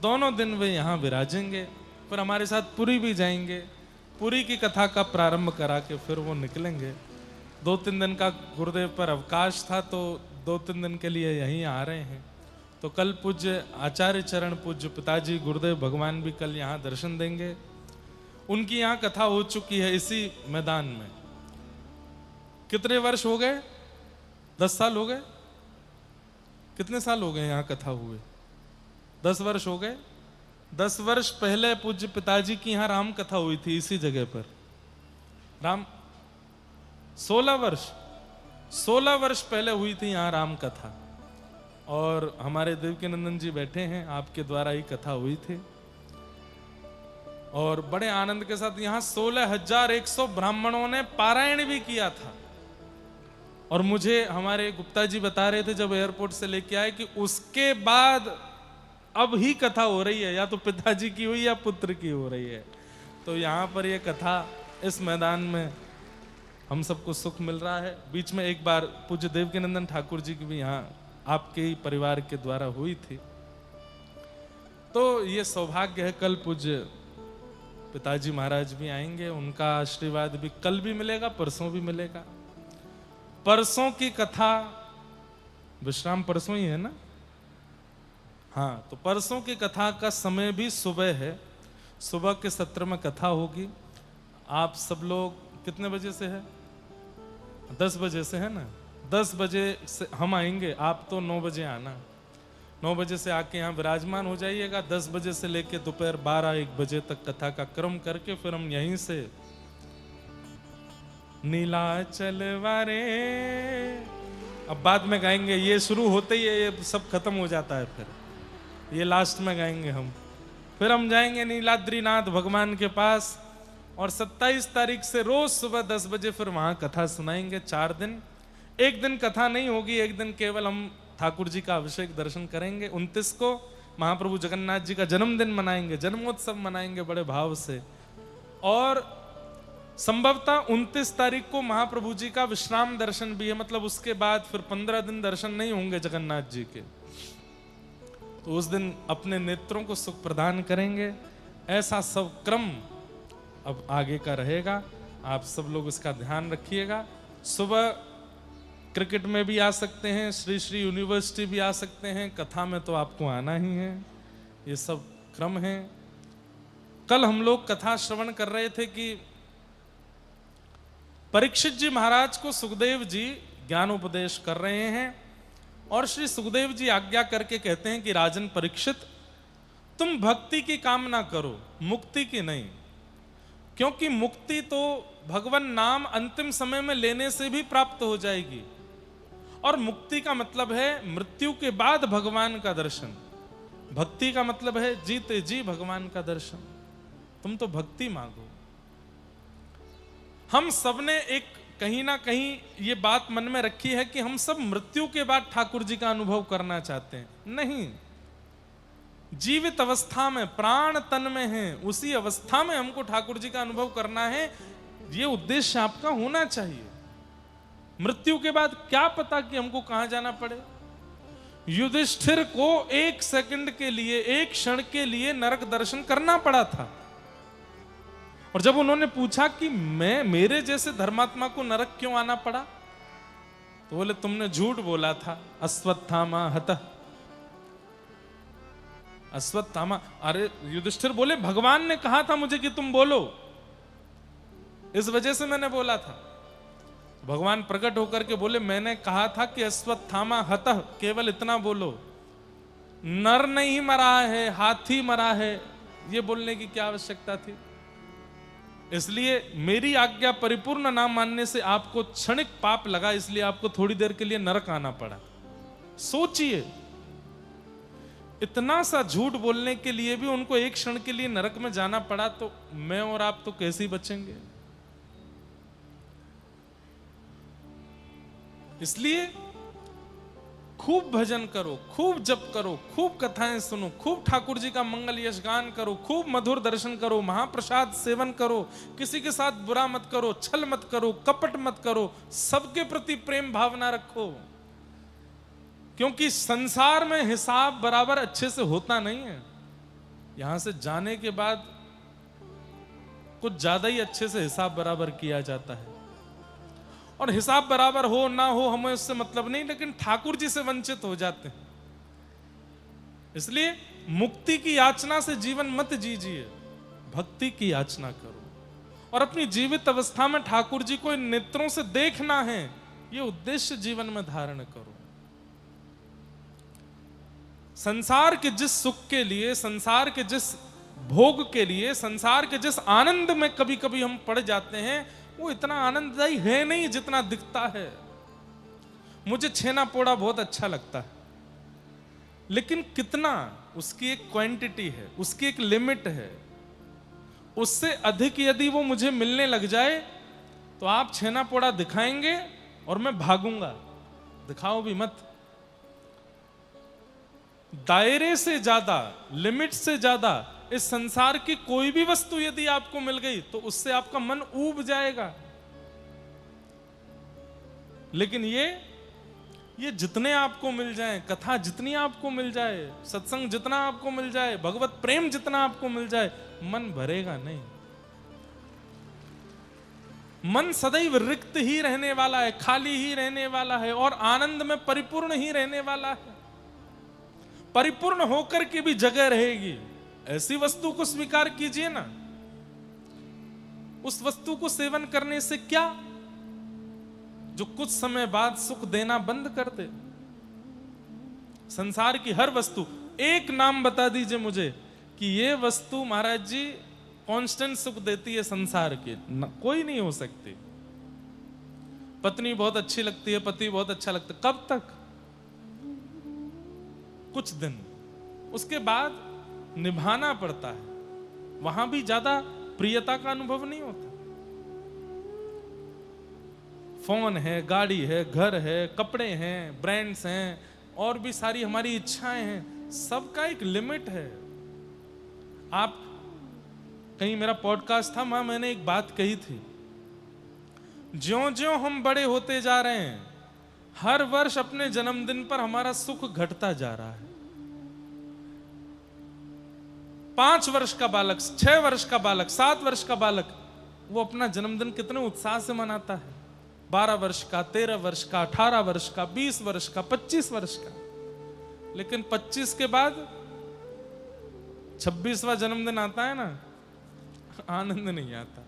दोनों दिन वे यहाँ विराजेंगे। फिर हमारे साथ पुरी भी जाएंगे, पुरी की कथा का प्रारंभ करा के फिर वो निकलेंगे। 2-3 दिन का गुरुदेव पर अवकाश था, तो 2-3 दिन के लिए यहीं आ रहे हैं। तो कल पूज्य आचार्य चरण पूज्य पिताजी गुरुदेव भगवान भी कल यहाँ दर्शन देंगे। उनकी यहाँ कथा हो चुकी है इसी मैदान में। कितने वर्ष हो गए? 10 साल हो गए? कितने साल हो गए यहाँ कथा हुए? 10 वर्ष हो गए। 10 वर्ष पहले पूज्य पिताजी की यहाँ राम कथा हुई थी इसी जगह पर। 16 वर्ष पहले हुई थी यहाँ राम कथा। और हमारे देवकीनंदन जी बैठे हैं, आपके द्वारा ही कथा हुई थी। और बड़े आनंद के साथ यहाँ 16,100 ब्राह्मणों ने पारायण भी किया था। और मुझे हमारे गुप्ता जी बता रहे थे जब एयरपोर्ट से लेके आए कि उसके बाद अब ही कथा हो रही है, या तो पिताजी की हुई या पुत्र की हो रही है। तो यहाँ पर ये कथा इस मैदान में हम सबको सुख मिल रहा है। बीच में एक बार पूज्य देवकीनंदन ठाकुर जी की भी यहाँ आपके ही परिवार के द्वारा हुई थी। तो ये सौभाग्य है, कल पूज्य पिताजी महाराज भी आएंगे, उनका आशीर्वाद भी कल भी मिलेगा, परसों भी मिलेगा। परसों की कथा, विश्राम परसों ही है ना? हाँ, तो परसों की कथा का समय भी सुबह है। सुबह के सत्र में कथा होगी। आप सब लोग कितने बजे से है? 10 बजे से है ना? 10 बजे से हम आएंगे, आप तो 9 बजे आना। 9 बजे से आके यहाँ विराजमान हो जाइएगा। 10 बजे से लेके दोपहर 12-1 बजे तक कथा का क्रम करके फिर हम यहीं से नीलाचल वारे, अब बाद में गाएंगे। ये शुरू होते ही ये सब खत्म हो जाता है, फिर ये लास्ट में गाएंगे हम। फिर हम जाएंगे नीलाद्रीनाथ भगवान के पास और 27 तारीख से रोज सुबह 10 बजे फिर वहां कथा सुनाएंगे। 4 दिन, एक दिन कथा नहीं होगी, एक दिन केवल हम ठाकुर जी का अभिषेक दर्शन करेंगे। 29 को महाप्रभु जगन्नाथ जी का जन्मदिन मनाएंगे, जन्मोत्सव मनाएंगे बड़े भाव से। और संभवतः 29 तारीख को महाप्रभु जी का विश्राम दर्शन भी है, मतलब उसके बाद फिर 15 दिन दर्शन नहीं होंगे जगन्नाथ जी के। तो उस दिन अपने नेत्रों को सुख प्रदान करेंगे। ऐसा सब क्रम अब आगे का रहेगा, आप सब लोग इसका ध्यान रखिएगा। सुबह क्रिकेट में भी आ सकते हैं, श्री श्री यूनिवर्सिटी भी आ सकते हैं, कथा में तो आपको आना ही है। ये सब क्रम है। कल हम लोग कथा श्रवण कर रहे थे कि परीक्षित जी महाराज को सुखदेव जी ज्ञानोपदेश कर रहे हैं और श्री सुखदेव जी आज्ञा करके कहते हैं कि राजन परीक्षित, तुम भक्ति की कामना करो, मुक्ति की नहीं। क्योंकि मुक्ति तो भगवान नाम अंतिम समय में लेने से भी प्राप्त हो जाएगी, और मुक्ति का मतलब है मृत्यु के बाद भगवान का दर्शन। भक्ति का मतलब है जीते जी भगवान का दर्शन। तुम तो भक्ति मांगो। हम सबने एक कहीं ना कहीं ये बात मन में रखी है कि हम सब मृत्यु के बाद ठाकुर जी का अनुभव करना चाहते हैं। नहीं, जीवित अवस्था में, प्राण तन में है, उसी अवस्था में हमको ठाकुर जी का अनुभव करना है। ये उद्देश्य आपका होना चाहिए। मृत्यु के बाद क्या पता कि हमको कहां जाना पड़े। युधिष्ठिर को 1 सेकंड के लिए, 1 क्षण के लिए नरक दर्शन करना पड़ा था। और जब उन्होंने पूछा कि मेरे जैसे धर्मात्मा को नरक क्यों आना पड़ा, तो बोले तुमने झूठ बोला था। अश्वत्थामा हतः। अश्वत्थामा, अरे युधिष्ठिर बोले भगवान ने कहा था मुझे कि तुम बोलो, इस वजह से मैंने बोला था। भगवान प्रकट होकर के बोले मैंने कहा था कि अश्वत्थामा हतः, केवल इतना बोलो, नर नहीं मरा है, हाथी मरा है, ये बोलने की क्या आवश्यकता थी। इसलिए मेरी आज्ञा परिपूर्ण ना मानने से आपको क्षणिक पाप लगा, इसलिए आपको थोड़ी देर के लिए नरक आना पड़ा। सोचिए, इतना सा झूठ बोलने के लिए भी उनको 1 क्षण के लिए नरक में जाना पड़ा, तो मैं और आप तो कैसे बचेंगे। इसलिए खूब भजन करो, खूब जप करो, खूब कथाएं सुनो, खूब ठाकुर जी का मंगल यश गान करो, खूब मधुर दर्शन करो, महाप्रसाद सेवन करो, किसी के साथ बुरा मत करो, छल मत करो, कपट मत करो, सबके प्रति प्रेम भावना रखो। क्योंकि संसार में हिसाब बराबर अच्छे से होता नहीं है। यहां से जाने के बाद कुछ ज्यादा ही अच्छे से हिसाब बराबर किया जाता है। और हिसाब बराबर हो ना हो हमें उससे मतलब नहीं, लेकिन ठाकुर जी से वंचित हो जाते हैं। इसलिए मुक्ति की याचना से जीवन मत जीजिए, भक्ति की याचना करो और अपनी जीवित अवस्था में ठाकुर जी को इन नेत्रों से देखना है, ये उद्देश्य जीवन में धारण करो। संसार के जिस सुख के लिए, संसार के जिस भोग के लिए, संसार के जिस आनंद में कभी कभी हम पड़ जाते हैं, वो इतना आनंददायी है नहीं जितना दिखता है। मुझे छेना पोड़ा बहुत अच्छा लगता है, लेकिन कितना, उसकी एक क्वांटिटी है, उसकी एक लिमिट है। उससे अधिक यदि वो मुझे मिलने लग जाए तो आप छेना पोड़ा दिखाएंगे और मैं भागूंगा, दिखाओ भी मत। दायरे से ज्यादा, लिमिट से ज्यादा इस संसार की कोई भी वस्तु यदि आपको मिल गई तो उससे आपका मन ऊब जाएगा। लेकिन ये जितने आपको मिल जाए, कथा जितनी आपको मिल जाए, सत्संग जितना आपको मिल जाए, भगवत प्रेम जितना आपको मिल जाए, मन भरेगा नहीं। मन सदैव रिक्त ही रहने वाला है, खाली ही रहने वाला है और आनंद में परिपूर्ण ही रहने वाला है। परिपूर्ण होकर के भी जगह रहेगी। ऐसी वस्तु को स्वीकार कीजिए ना। उस वस्तु को सेवन करने से क्या, जो कुछ समय बाद सुख देना बंद कर दे। संसार की हर वस्तु, एक नाम बता दीजिए मुझे कि ये वस्तु महाराज जी कांस्टेंट सुख देती है संसार के। कोई नहीं हो सकती। पत्नी बहुत अच्छी लगती है, पति बहुत अच्छा लगता है, कब तक? कुछ दिन, उसके बाद निभाना पड़ता है। वहां भी ज्यादा प्रियता का अनुभव नहीं होता। फोन है, गाड़ी है, घर है, कपड़े हैं, ब्रांड्स हैं और भी सारी हमारी इच्छाएं हैं, सबका एक लिमिट है। आप कहीं, मेरा पॉडकास्ट था, मैंने एक बात कही थी, ज्यों-ज्यों हम बड़े होते जा रहे हैं, हर वर्ष अपने जन्मदिन पर हमारा सुख घटता जा रहा है। 5 वर्ष का बालक, 6 वर्ष का बालक, 7 वर्ष का बालक, वो अपना जन्मदिन कितने उत्साह से मनाता है। 12 वर्ष का, 13 वर्ष का, 18 वर्ष का, 20 वर्ष का, 25 वर्ष का। लेकिन 25 के बाद 26वां जन्मदिन आता है ना, आनंद नहीं आता।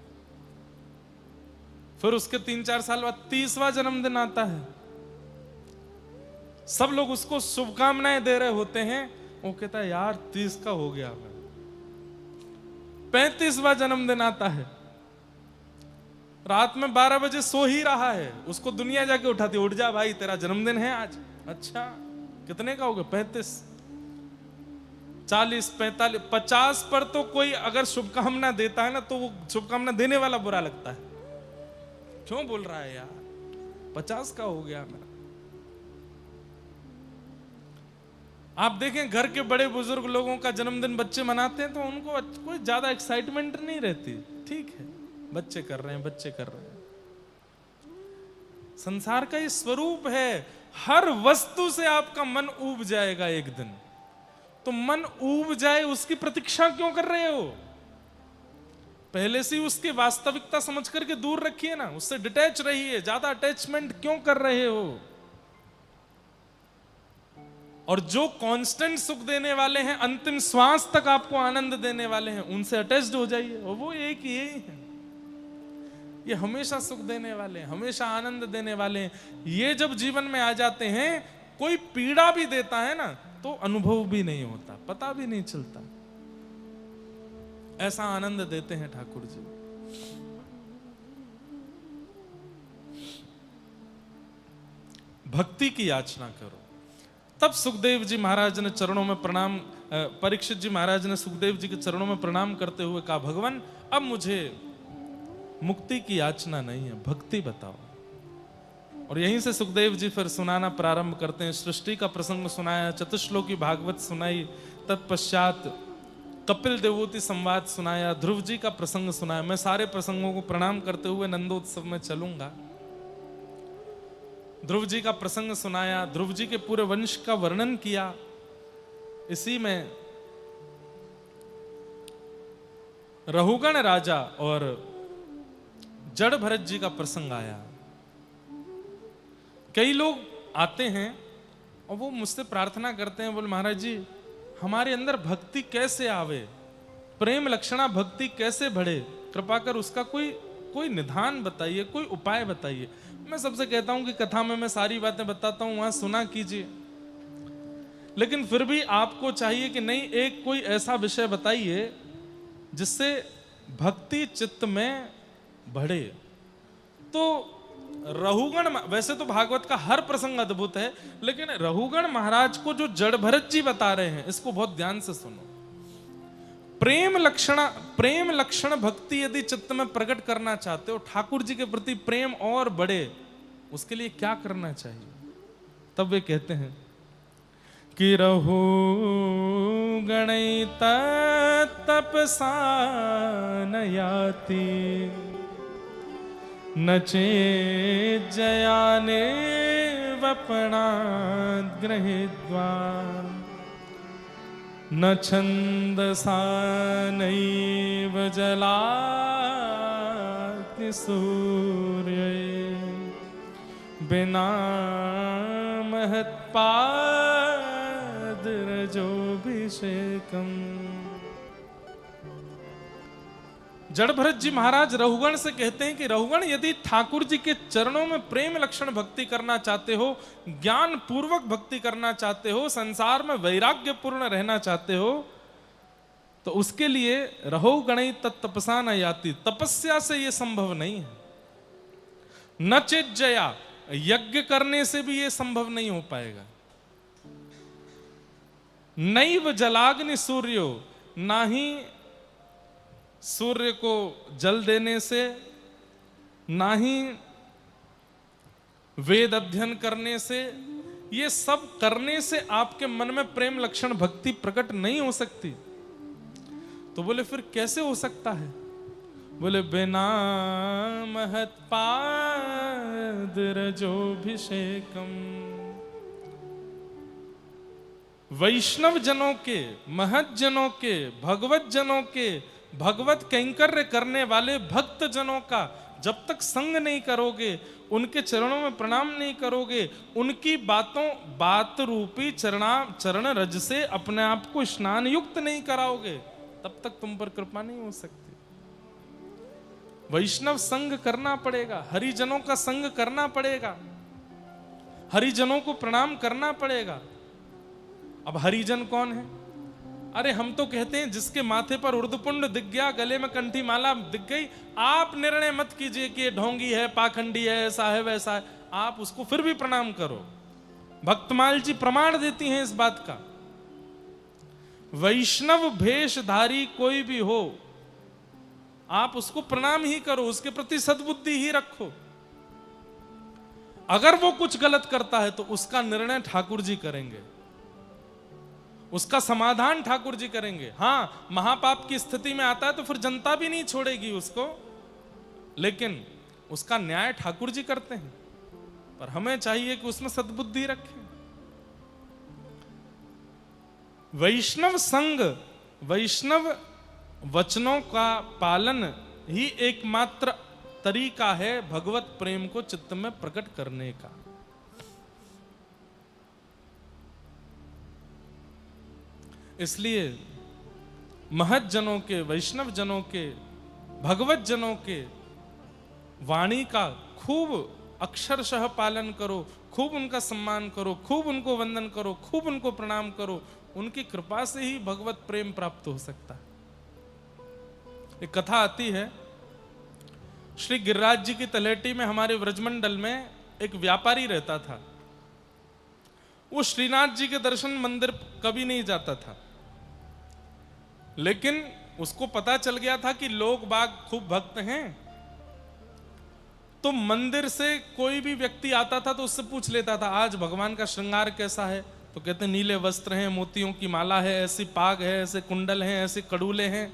फिर उसके 3-4 साल बाद 30वां जन्मदिन आता है। सब लोग उसको शुभकामनाएं दे रहे होते हैं, वो कहता है यार 30 का हो गया। 35वां जन्मदिन आता है, रात में 12 बजे सो ही रहा है, उसको दुनिया जाके उठाती, उठ जा भाई तेरा जन्मदिन है आज। अच्छा कितने का हो गया? 35, 40, 45, 50 पर तो कोई अगर शुभकामना देता है ना तो वो शुभकामना देने वाला बुरा लगता है। क्यों बोल रहा है यार, 50 का हो गया मेरा। आप देखें घर के बड़े बुजुर्ग लोगों का जन्मदिन बच्चे मनाते हैं तो उनको कोई ज्यादा एक्साइटमेंट नहीं रहती। ठीक है, बच्चे कर रहे हैं, बच्चे कर रहे हैं। संसार का ये स्वरूप है, हर वस्तु से आपका मन ऊब जाएगा एक दिन। तो मन ऊब जाए उसकी प्रतीक्षा क्यों कर रहे हो? पहले से ही उसकी वास्तविकता समझ करके दूर रखिए ना, उससे डिटैच रहिए। ज्यादा अटैचमेंट क्यों कर रहे हो? और जो कांस्टेंट सुख देने वाले हैं, अंतिम श्वास तक आपको आनंद देने वाले हैं, उनसे अटैच्ड हो जाइए। और वो एक ही है, ये हमेशा सुख देने वाले हैं, हमेशा आनंद देने वाले हैं। ये जब जीवन में आ जाते हैं, कोई पीड़ा भी देता है ना तो अनुभव भी नहीं होता, पता भी नहीं चलता। ऐसा आनंद देते हैं ठाकुर जी। भक्ति की याचना करो। तब सुखदेव जी महाराज ने चरणों में प्रणाम, परीक्षित जी महाराज ने सुखदेव जी के चरणों में प्रणाम करते हुए कहा, भगवान अब मुझे मुक्ति की याचना नहीं है, भक्ति बताओ। और यहीं से सुखदेव जी फिर सुनाना प्रारंभ करते हैं। सृष्टि का प्रसंग सुनाया, चतुश्लोकी भागवत सुनाई, तत्पश्चात कपिल देवोती संवाद सुनाया, ध्रुव जी का प्रसंग सुनाया। मैं सारे प्रसंगों को प्रणाम करते हुए नंदोत्सव में चलूंगा। ध्रुव जी का प्रसंग सुनाया, ध्रुव जी के पूरे वंश का वर्णन किया। इसी में रहुगण राजा और जड़ भरत जी का प्रसंग आया। कई लोग आते हैं और वो मुझसे प्रार्थना करते हैं, बोले महाराज जी हमारे अंदर भक्ति कैसे आवे, प्रेम लक्षणा भक्ति कैसे बढ़े, कृपा कर उसका कोई निधान बताइए, कोई उपाय बताइए। मैं सबसे कहता हूं कि कथा में मैं सारी बातें बताता हूं, वहां सुना कीजिए, लेकिन फिर भी आपको चाहिए कि नहीं, एक कोई ऐसा विषय बताइए जिससे भक्ति चित्त में बढ़े। तो रघुगण, वैसे तो भागवत का हर प्रसंग अद्भुत है, लेकिन रघुगण महाराज को जो जड़ भरत जी बता रहे हैं इसको बहुत ध्यान से सुनो। प्रेम लक्षण भक्ति यदि चित्त में प्रकट करना चाहते हो, ठाकुर जी के प्रति प्रेम और बढ़े, उसके लिए क्या करना चाहिए? तब वे कहते हैं कि रघु गणित तपसा न याति, नचे जयाने वपना गृहीत्वा, न छंदसा नैव जलाग्नि सूर्य, बिना महत्पादरजोभिषेकम्। जड़ भरत जी महाराज रघुगण से कहते हैं कि रघुगण यदि ठाकुर जी के चरणों में प्रेम लक्षण भक्ति करना चाहते हो, ज्ञान पूर्वक भक्ति करना चाहते हो, संसार में वैराग्य पूर्ण रहना चाहते हो, तो उसके लिए रघुगणै तत्तपसा न याति, तपस्या से यह संभव नहीं है। न चेज्जया, यज्ञ करने से भी यह संभव नहीं हो पाएगा। नैव जलाग्नि सूर्यो, ना ही सूर्य को जल देने से, ना ही वेद अध्ययन करने से, ये सब करने से आपके मन में प्रेम लक्षण भक्ति प्रकट नहीं हो सकती। तो बोले फिर कैसे हो सकता है? बोले बिना महत्पादरजोभिषेकम। वैष्णव जनों के, महत जनों के, भगवत जनों के, भगवत कैंकर्य करने वाले भक्त जनों का जब तक संग नहीं करोगे, उनके चरणों में प्रणाम नहीं करोगे, उनकी बात रूपी चरण रज से अपने आप को स्नान युक्त नहीं कराओगे, तब तक तुम पर कृपा नहीं हो सकती। वैष्णव संग करना पड़ेगा, हरिजनों का संग करना पड़ेगा, हरिजनों को प्रणाम करना पड़ेगा। अब हरिजन कौन है? अरे हम तो कहते हैं जिसके माथे पर उर्दपुंड दिख गया, गले में कंठी माला दिख गई, आप निर्णय मत कीजिए कि ये ढोंगी है, पाखंडी है, ऐसा है वैसा है, आप उसको फिर भी प्रणाम करो। भक्तमाल जी प्रमाण देती हैं इस बात का। वैष्णव भेषधारी कोई भी हो, आप उसको प्रणाम ही करो, उसके प्रति सद्बुद्धि ही रखो। अगर वो कुछ गलत करता है तो उसका निर्णय ठाकुर जी करेंगे, उसका समाधान ठाकुर जी करेंगे। हां, महापाप की स्थिति में आता है तो फिर जनता भी नहीं छोड़ेगी उसको, लेकिन उसका न्याय ठाकुर जी करते हैं। पर हमें चाहिए कि उसमें सद्बुद्धि रखें। वैष्णव संग, वैष्णव वचनों का पालन ही एकमात्र तरीका है भगवत प्रेम को चित्त में प्रकट करने का। इसलिए महत जनों के, वैष्णव जनों के, भगवत जनों के वाणी का खूब अक्षरशः पालन करो, खूब उनका सम्मान करो, खूब उनको वंदन करो, खूब उनको प्रणाम करो। उनकी कृपा से ही भगवत प्रेम प्राप्त हो सकता है। एक कथा आती है, श्री गिरिराज जी की तलेटी में हमारे व्रजमंडल में एक व्यापारी रहता था। वो श्रीनाथ जी के दर्शन मंदिर कभी नहीं जाता था, लेकिन उसको पता चल गया था कि लोग बाग खूब भक्त हैं, तो मंदिर से कोई भी व्यक्ति आता था तो उससे पूछ लेता था आज भगवान का श्रृंगार कैसा है। तो कहते नीले वस्त्र हैं, मोतियों की माला है, ऐसी पाग है, ऐसे कुंडल हैं, ऐसे कड़ूले हैं।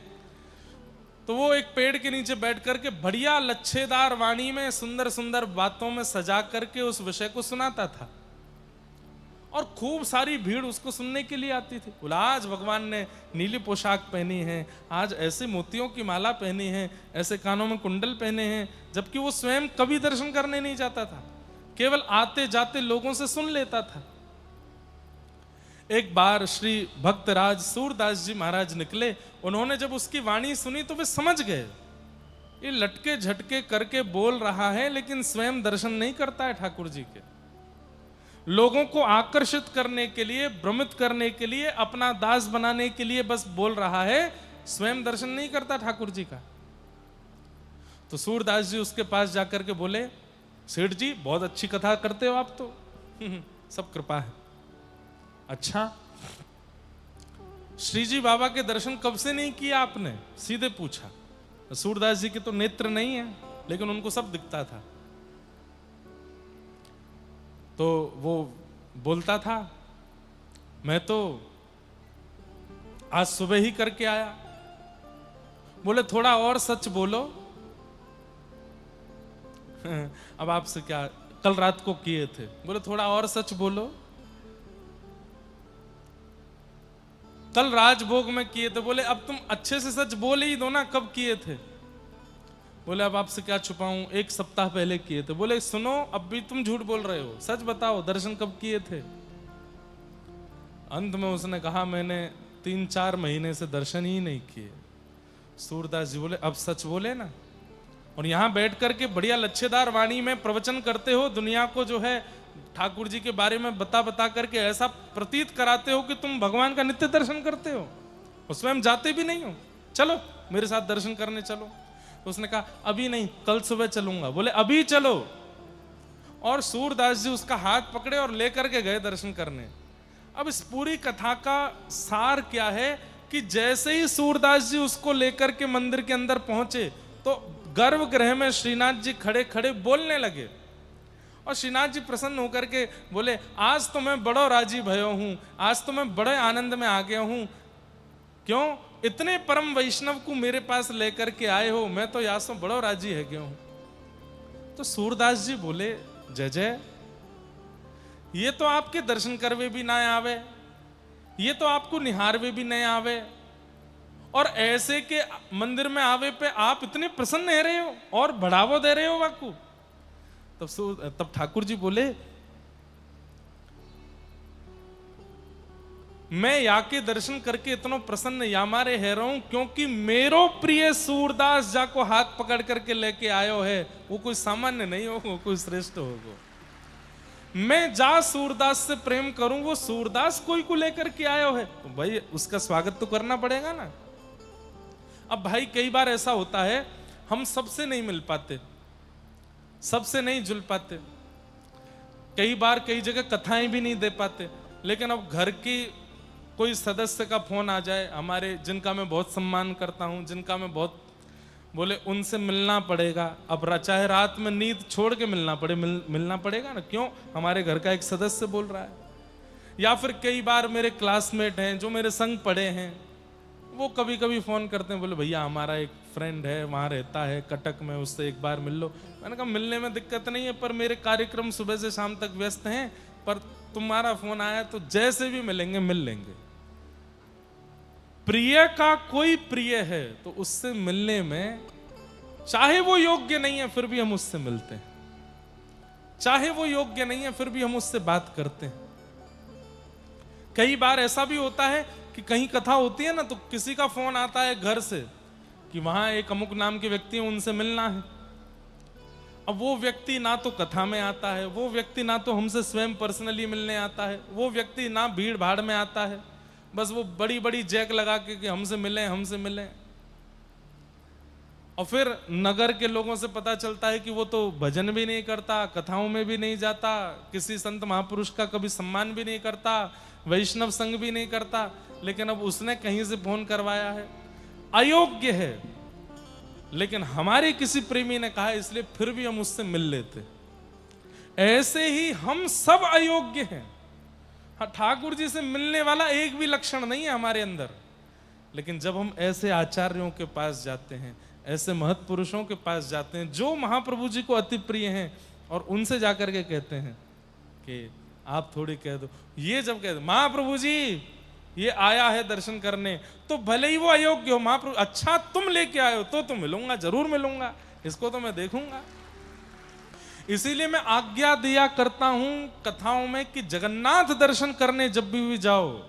तो वो एक पेड़ के नीचे बैठ करके बढ़िया लच्छेदार वाणी में सुंदर सुंदर बातों में सजा करके उस विषय को सुनाता था, और खूब सारी भीड़ उसको सुनने के लिए आती थी। बोला आज भगवान ने नीली पोशाक पहनी है, आज ऐसे मोतियों की माला पहनी है, ऐसे कानों में कुंडल पहने हैं, जबकि वो स्वयं कभी दर्शन करने नहीं जाता था। केवल आते जाते लोगों से सुन लेता था। एक बार श्री भक्तराज सूरदास जी महाराज निकले, उन्होंने जब उसकी वाणी सुनी तो वे समझ गए, ये लटके झटके करके बोल रहा है लेकिन स्वयं दर्शन नहीं करता है ठाकुर जी के। लोगों को आकर्षित करने के लिए, भ्रमित करने के लिए, अपना दास बनाने के लिए बस बोल रहा है, स्वयं दर्शन नहीं करता ठाकुर जी का। तो सूरदास जी उसके पास जाकर के बोले, सेठ जी बहुत अच्छी कथा करते हो आप तो। सब कृपा है। अच्छा, श्री जी बाबा के दर्शन कब से नहीं किए आपने? सीधे पूछा। सूरदास जी के तो नेत्र नहीं है, लेकिन उनको सब दिखता था। तो वो बोलता था, मैं तो आज सुबह ही करके आया। बोले थोड़ा और सच बोलो। अब आपसे क्या, कल रात को किए थे। बोले थोड़ा और सच बोलो। कल राजभोग में किए थे। बोले अब तुम अच्छे से सच बोल ही दो ना, कब किए थे? बोले अब आपसे क्या छुपाऊं, 1 सप्ताह पहले किए थे। बोले सुनो, अब भी तुम झूठ बोल रहे हो, सच बताओ दर्शन कब किए थे? अंत में उसने कहा मैंने 3-4 महीने से दर्शन ही नहीं किए। सूरदास जी बोले अब सच बोले ना। और यहां बैठ करके बढ़िया लच्छेदार वाणी में प्रवचन करते हो, दुनिया को जो है ठाकुर जी के बारे में बता बता करके ऐसा प्रतीत कराते हो कि तुम भगवान का नित्य दर्शन करते हो और स्वयं जाते भी नहीं हो। चलो मेरे साथ दर्शन करने चलो। तो उसने कहा अभी नहीं, कल सुबह चलूंगा। बोले अभी चलो। और सूरदास जी उसका हाथ पकड़े और लेकर के गए दर्शन करने। अब इस पूरी कथा का सार क्या है कि जैसे ही सूरदास जी उसको लेकर के मंदिर के अंदर पहुंचे तो गर्भगृह में श्रीनाथ जी खड़े खड़े बोलने लगे। और श्रीनाथ जी प्रसन्न होकर के बोले आज तो मैं बड़ो राजी भयो हूं, आज तो मैं बड़े आनंद में आ गया हूं। क्यों? इतने परम वैष्णव को मेरे पास लेकर के आए हो, मैं तो यासो बड़ो राजी है गया हूं। तो सूरदास जी बोले जय जय, ये तो आपके दर्शन करवे भी ना आवे, ये तो आपको निहारवे भी नहीं आवे, और ऐसे के मंदिर में आवे पे आप इतने प्रसन्न रह रहे हो और बढ़ावा दे रहे हो वाकू। तब ठाकुर जी बोले मैं याके दर्शन करके इतना प्रसन्न या मारे है रहा हूं क्योंकि मेरो प्रिय सूरदास जा को हाथ पकड़ करके लेके आयो है, वो कोई सामान्य नहीं हो, वो कोई श्रेष्ठ होगा। मैं जा सूरदास से प्रेम करूं, वो सूरदास कोई को लेकर के आयो है, तो भाई उसका स्वागत तो करना पड़ेगा ना। अब भाई कई बार ऐसा होता है हम सबसे नहीं मिल पाते, सबसे नहीं जुल पाते, कई बार कई जगह कथाएं भी नहीं दे पाते। लेकिन अब घर की कोई सदस्य का फोन आ जाए हमारे, जिनका मैं बहुत सम्मान करता हूं, जिनका मैं बहुत, बोले उनसे मिलना पड़ेगा। अब चाहे रात में नींद छोड़ के मिलना पड़े, मिलना पड़ेगा ना। क्यों? हमारे घर का एक सदस्य बोल रहा है। या फिर कई बार मेरे क्लासमेट हैं जो मेरे संग पढ़े हैं, वो कभी कभी फोन करते हैं, बोले भैया हमारा एक फ्रेंड है वहां रहता है कटक में, उससे एक बार मिल लो। मैंने कहा मिलने में दिक्कत नहीं है, पर मेरे कार्यक्रम सुबह से शाम तक व्यस्त हैं, पर तुम्हारा फोन आया तो जैसे भी मिलेंगे मिल लेंगे। प्रिय का कोई प्रिय है तो उससे मिलने में, चाहे वो योग्य नहीं है फिर भी हम उससे मिलते हैं, चाहे वो योग्य नहीं है फिर भी हम उससे बात करते हैं। कई बार ऐसा भी होता है कि कहीं कथा होती है ना, तो किसी का फोन आता है घर से कि वहां एक अमुक नाम के व्यक्ति हैं, उनसे मिलना है। अब वो व्यक्ति ना तो कथा में आता है, वो व्यक्ति ना तो हमसे स्वयं पर्सनली मिलने आता है, वो व्यक्ति ना भीड़ भाड़ में आता है, बस वो बड़ी बड़ी जैक लगा के कि हमसे मिले हमसे मिले। और फिर नगर के लोगों से पता चलता है कि वो तो भजन भी नहीं करता, कथाओं में भी नहीं जाता, किसी संत महापुरुष का कभी सम्मान भी नहीं करता, वैष्णव संग भी नहीं करता, लेकिन अब उसने कहीं से फोन करवाया है। अयोग्य है, लेकिन हमारे किसी प्रेमी ने कहा इसलिए फिर भी हम उससे मिल लेते। ऐसे ही हम सब अयोग्य हैं। ठाकुर जी से मिलने वाला एक भी लक्षण नहीं है हमारे अंदर, लेकिन जब हम ऐसे आचार्यों के पास जाते हैं, ऐसे महत् पुरुषों के पास जाते हैं जो महाप्रभु जी को अति प्रिय हैं, और उनसे जाकर के कहते हैं कि आप थोड़ी कह दो, ये जब कह दो महाप्रभु जी ये आया है दर्शन करने, तो भले ही वो अयोग्य हो, महाप्रभु अच्छा तुम लेके आए हो तो मिलूंगा, जरूर मिलूंगा, इसको तो मैं देखूंगा। इसीलिए मैं आज्ञा दिया करता हूं कथाओं में कि जगन्नाथ दर्शन करने जब भी जाओ,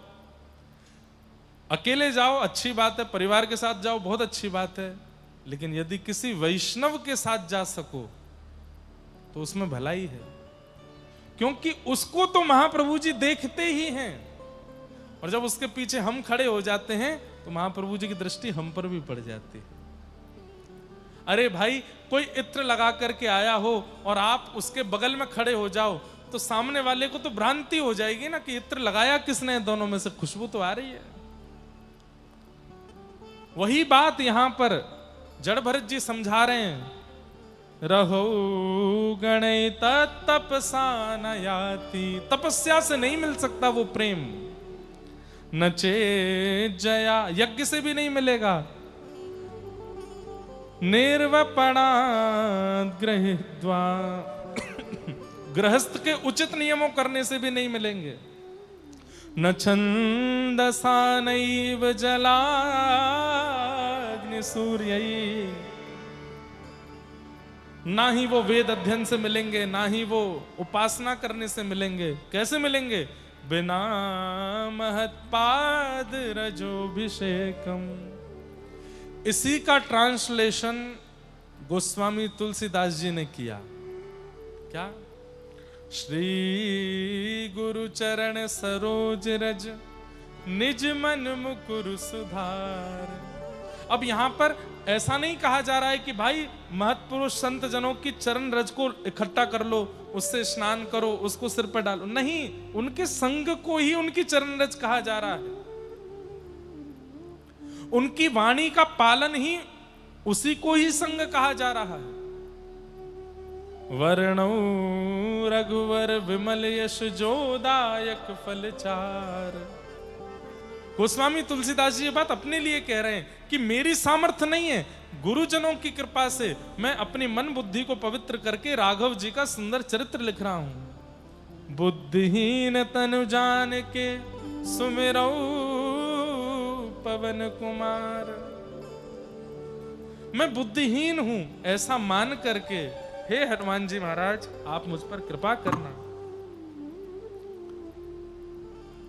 अकेले जाओ अच्छी बात है, परिवार के साथ जाओ बहुत अच्छी बात है, लेकिन यदि किसी वैष्णव के साथ जा सको तो उसमें भलाई है, क्योंकि उसको तो महाप्रभु जी देखते ही हैं, और जब उसके पीछे हम खड़े हो जाते हैं तो महाप्रभु जी की दृष्टि हम पर भी पड़ जाती है। अरे भाई, कोई इत्र लगा करके आया हो और आप उसके बगल में खड़े हो जाओ तो सामने वाले को तो भ्रांति हो जाएगी ना कि इत्र लगाया किसने, दोनों में से खुशबू तो आ रही है। वही बात यहां पर जड़ भरत जी समझा रहे हैं, रहो गणित तपसा न याति, तपस्या से नहीं मिल सकता वो प्रेम, नचे जया, यज्ञ से भी नहीं मिलेगा, निर्वपणा गृहीत्वा, गृहस्थ के उचित नियमों करने से भी नहीं मिलेंगे, न छंदसा नैव जलाग्नि सूर्यैः, ना ही वो वेद अध्ययन से मिलेंगे, ना ही वो उपासना करने से मिलेंगे। कैसे मिलेंगे? बिना महत्पाद रजोभिषेकम। इसी का ट्रांसलेशन गोस्वामी तुलसीदास जी ने किया। क्या? श्री गुरु चरण सरोज रज निज मन मुकुर सुधार। अब यहां पर ऐसा नहीं कहा जा रहा है कि भाई महत्पुरुष संत जनों की चरण रज को इकट्ठा कर लो, उससे स्नान करो, उसको सिर पर डालो, नहीं, उनके संग को ही उनकी चरण रज कहा जा रहा है। उनकी वाणी का पालन ही उसी को ही संग कहा जा रहा है। वर्णौ रघुवर विमल यश जोदायक फलचार। गोस्वामी तुलसीदास जी ये बात अपने लिए कह रहे हैं कि मेरी सामर्थ्य नहीं है, गुरुजनों की कृपा से मैं अपनी मन बुद्धि को पवित्र करके राघव जी का सुंदर चरित्र लिख रहा हूं। बुद्धिहीन तनु जान के सुमिरौ पवन कुमार। मैं बुद्धिहीन हूं ऐसा मान करके हे हनुमान जी महाराज आप मुझ पर कृपा करना।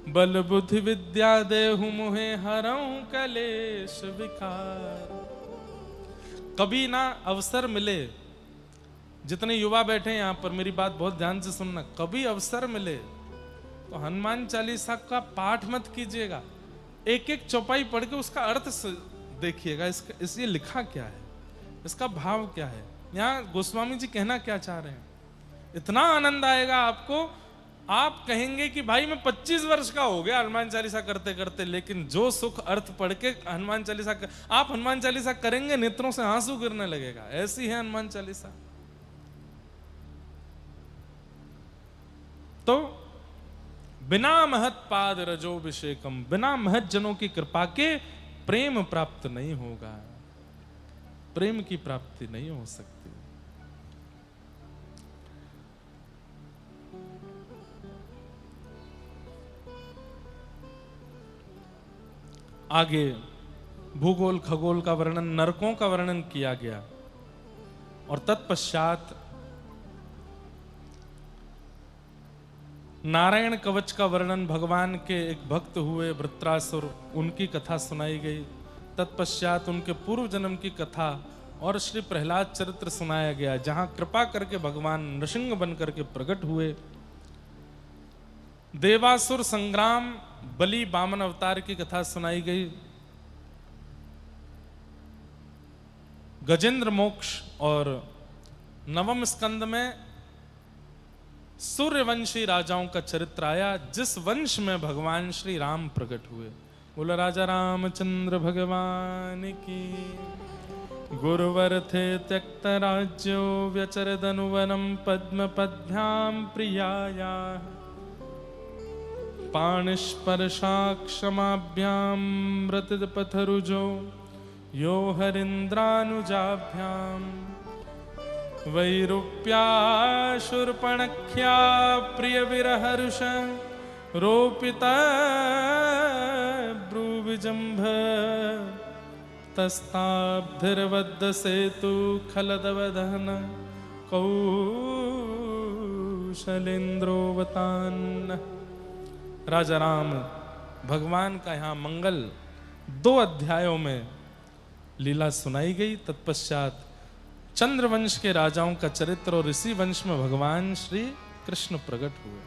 बल बुद्धि विद्या देहु मुहे हरऊं कलेश विकार। कभी ना अवसर मिले, जितने युवा बैठे हैं यहां पर मेरी बात बहुत ध्यान से सुनना, कभी अवसर मिले तो हनुमान चालीसा का पाठ मत कीजिएगा, एक एक चौपाई पढ़ के उसका अर्थ देखिएगा, इसलिए लिखा क्या है, इसका भाव क्या है, यहाँ गोस्वामी जी कहना क्या चाह रहे हैं। इतना आनंद आएगा आपको, आप कहेंगे कि भाई मैं 25 वर्ष का हो गया हनुमान चालीसा करते करते, लेकिन जो सुख अर्थ पढ़ के हनुमान चालीसा आप हनुमान चालीसा करेंगे नेत्रों से आंसू गिरने लगेगा, ऐसी है हनुमान चालीसा। तो बिना महत्पाद रजोभिषेकम, बिना महत जनों की कृपा के प्रेम प्राप्त नहीं होगा, प्रेम की प्राप्ति नहीं हो सकती। आगे भूगोल खगोल का वर्णन, नरकों का वर्णन किया गया, और तत्पश्चात नारायण कवच का वर्णन, भगवान के एक भक्त हुए वृत्रासुर, उनकी कथा सुनाई गई। तत्पश्चात उनके पूर्व जन्म की कथा और श्री प्रहलाद चरित्र सुनाया गया, जहां कृपा करके भगवान नृसिंह बन करके प्रकट हुए। देवासुर संग्राम, बलि वामन अवतार की कथा सुनाई गई। गजेंद्र मोक्ष और नवम स्कंद में सूर्यवंशी राजाओं का चरित्र आया, जिस वंश में भगवान श्री राम प्रकट हुए। बोलो राजा रामचंद्र भगवान की। गुरुवर थे त्यक्त राज्यो व्यचरदनुवनम पद्म पद्भ्याम प्रियाया, पाणिस्पर्शाक्षमाभ्याम मृतिद पथरुजो यो हरिन्द्रानुजाभ्याम, वैरूप्याशुर्पणख्या प्रिय विरहर्ष रोपिता ब्रूविजंभ, तस्ताब्धिर्वद्ध सेतु खलदवदहन कौशलेन्द्रोवतान। राजा राम भगवान का यहाँ मंगल 2 अध्यायों में लीला सुनाई गई। तत्पश्चात चंद्रवंश के राजाओं का चरित्र और ऋषि वंश में भगवान श्री कृष्ण प्रकट हुए।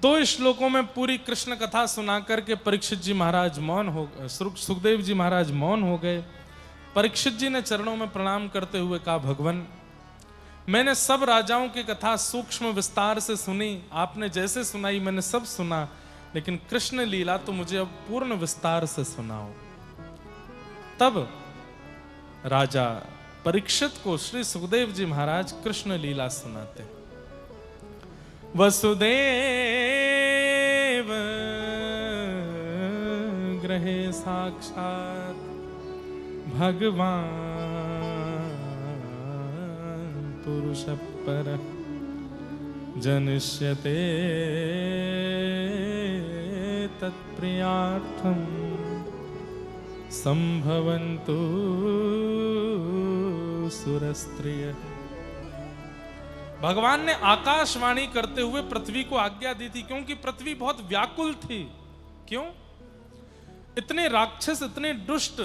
2 श्लोकों में पूरी कृष्ण कथा सुनाकर के परीक्षित जी महाराज मौन हो, सुखदेव जी महाराज मौन हो गए। परीक्षित जी ने चरणों में प्रणाम करते हुए कहा, भगवान मैंने सब राजाओं की कथा सूक्ष्म विस्तार से सुनी, आपने जैसे सुनाई मैंने सब सुना, लेकिन कृष्ण लीला तो मुझे अब पूर्ण विस्तार से सुनाओ। तब राजा परीक्षित को श्री सुखदेव जी महाराज कृष्ण लीला सुनाते। वसुदेव ग्रहे साक्षात भगवान पुरुष पर जनिष्यते तत्प्रियार्थम संभवन्तु सुरस्त्रिय। भगवान ने आकाशवाणी करते हुए पृथ्वी को आज्ञा दी थी, क्योंकि पृथ्वी बहुत व्याकुल थी। क्यों? इतने राक्षस, इतने दुष्ट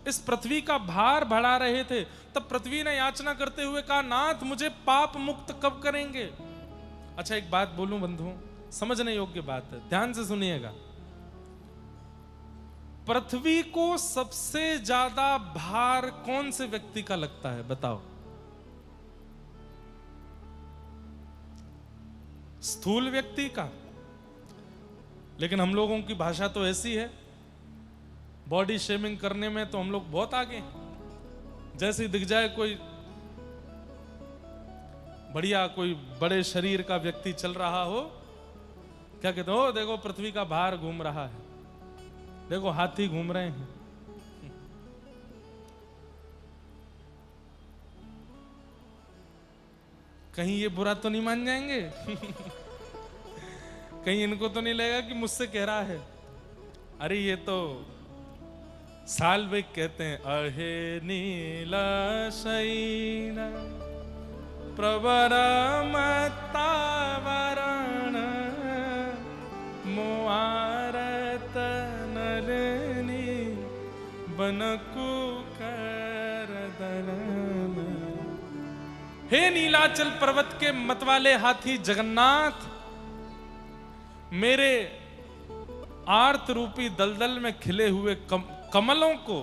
इस पृथ्वी का भार बढ़ा रहे थे। तब पृथ्वी ने याचना करते हुए कहा, नाथ मुझे पाप मुक्त कब करेंगे? अच्छा एक बात बोलूं बंधुओं, समझने योग्य बात है, ध्यान से सुनिएगा। पृथ्वी को सबसे ज्यादा भार कौन से व्यक्ति का लगता है बताओ? स्थूल व्यक्ति का। लेकिन हम लोगों की भाषा तो ऐसी है, बॉडी शेमिंग करने में तो हम लोग बहुत आगे हैं। जैसे दिख जाए कोई बढ़िया, कोई बड़े शरीर का व्यक्ति चल रहा हो, क्या कहते हो, देखो पृथ्वी का भार घूम रहा है, देखो हाथी घूम रहे हैं। कहीं ये बुरा तो नहीं मान जाएंगे? कहीं इनको तो नहीं लगेगा कि मुझसे कह रहा है? अरे ये तो साल्विक कहते हैं, अहे नीला शयन प्रवरमतावरण मुआरत नलनी बनकु करदलन। हे नीलाचल पर्वत के मतवाले हाथी जगन्नाथ, मेरे आर्त रूपी दलदल में खिले हुए कमलों को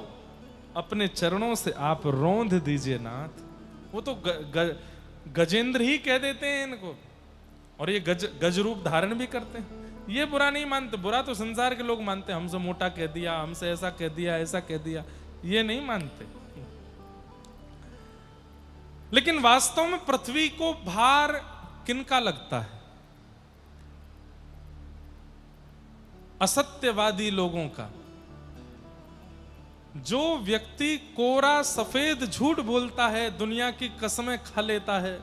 अपने चरणों से आप रौंद दीजिए नाथ। वो तो गजेंद्र ही कह देते हैं इनको, और ये गज रूप धारण भी करते हैं। ये बुरा नहीं मानते, बुरा तो संसार के लोग मानते हैं, हमसे मोटा कह दिया, हमसे ऐसा कह दिया, ऐसा कह दिया, ये नहीं मानते। लेकिन वास्तव में पृथ्वी को भार किनका लगता है? असत्यवादी लोगों का। जो व्यक्ति कोरा सफेद झूठ बोलता है, दुनिया की कसमें खा लेता है।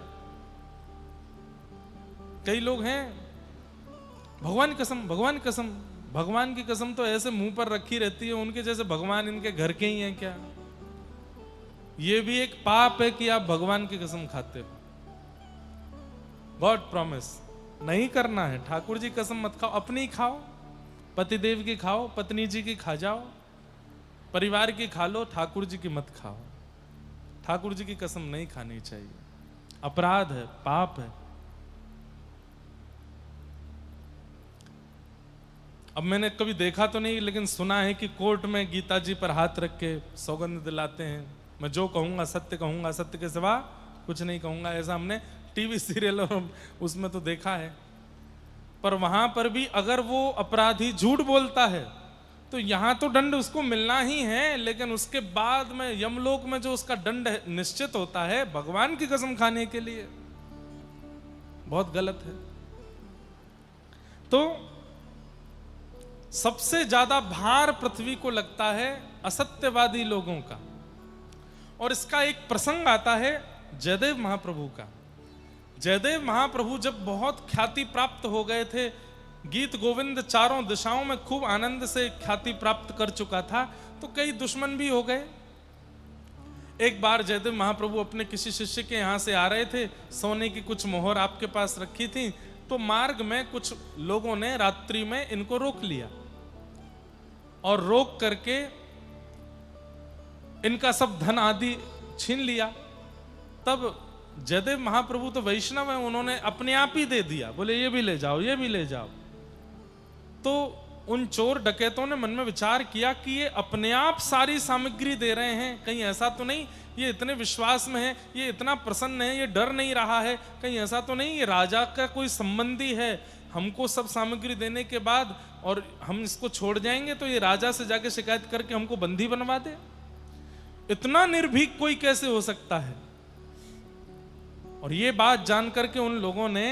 कई लोग हैं, भगवान की कसम, भगवान की कसम, भगवान की कसम तो ऐसे मुंह पर रखी रहती है, उनके जैसे भगवान इनके घर के ही हैं क्या? ये भी एक पाप है कि आप भगवान की कसम खाते हो। गॉड प्रॉमिस नहीं करना है। ठाकुर जी कसम मत खाओ, अपनी खाओ, पतिदेव की खाओ, पत्नी जी की खा जाओ, परिवार की खा लो, ठाकुर जी की मत खाओ। ठाकुर जी की कसम नहीं खानी चाहिए, अपराध है, पाप है। अब मैंने कभी देखा तो नहीं, लेकिन सुना है कि कोर्ट में गीता जी पर हाथ रख के सौगंध दिलाते हैं, मैं जो कहूंगा सत्य कहूंगा, सत्य के सिवा कुछ नहीं कहूंगा। ऐसा हमने टीवी सीरियल और उसमें तो देखा है। पर वहां पर भी अगर वो अपराधी झूठ बोलता है तो यहां तो दंड उसको मिलना ही है, लेकिन उसके बाद में यमलोक में जो उसका दंड निश्चित होता है भगवान की कसम खाने के लिए, बहुत गलत है। तो सबसे ज्यादा भार पृथ्वी को लगता है असत्यवादी लोगों का। और इसका एक प्रसंग आता है जयदेव महाप्रभु का। जयदेव महाप्रभु जब बहुत ख्याति प्राप्त हो गए थे, गीत गोविंद चारों दिशाओं में खूब आनंद से ख्याति प्राप्त कर चुका था, तो कई दुश्मन भी हो गए। एक बार जयदेव महाप्रभु अपने किसी शिष्य के यहाँ से आ रहे थे, सोने की कुछ मोहर आपके पास रखी थी, तो मार्ग में कुछ लोगों ने रात्रि में इनको रोक लिया और रोक करके इनका सब धन आदि छीन लिया। तब जयदेव महाप्रभु तो वैष्णव हैं, उन्होंने अपने आप ही दे दिया, बोले ये भी ले जाओ, ये भी ले जाओ। तो उन चोर डकैतों ने मन में विचार किया कि ये अपने आप सारी सामग्री दे रहे हैं, कहीं ऐसा तो नहीं ये इतने विश्वास में है, ये इतना प्रसन्न है, ये डर नहीं रहा है, कहीं ऐसा तो नहीं ये राजा का कोई संबंधी है, हमको सब सामग्री देने के बाद और हम इसको छोड़ जाएंगे तो ये राजा से जाके शिकायत करके हमको बंदी बनवा दे। इतना निर्भीक कोई कैसे हो सकता है। और ये बात जान करके उन लोगों ने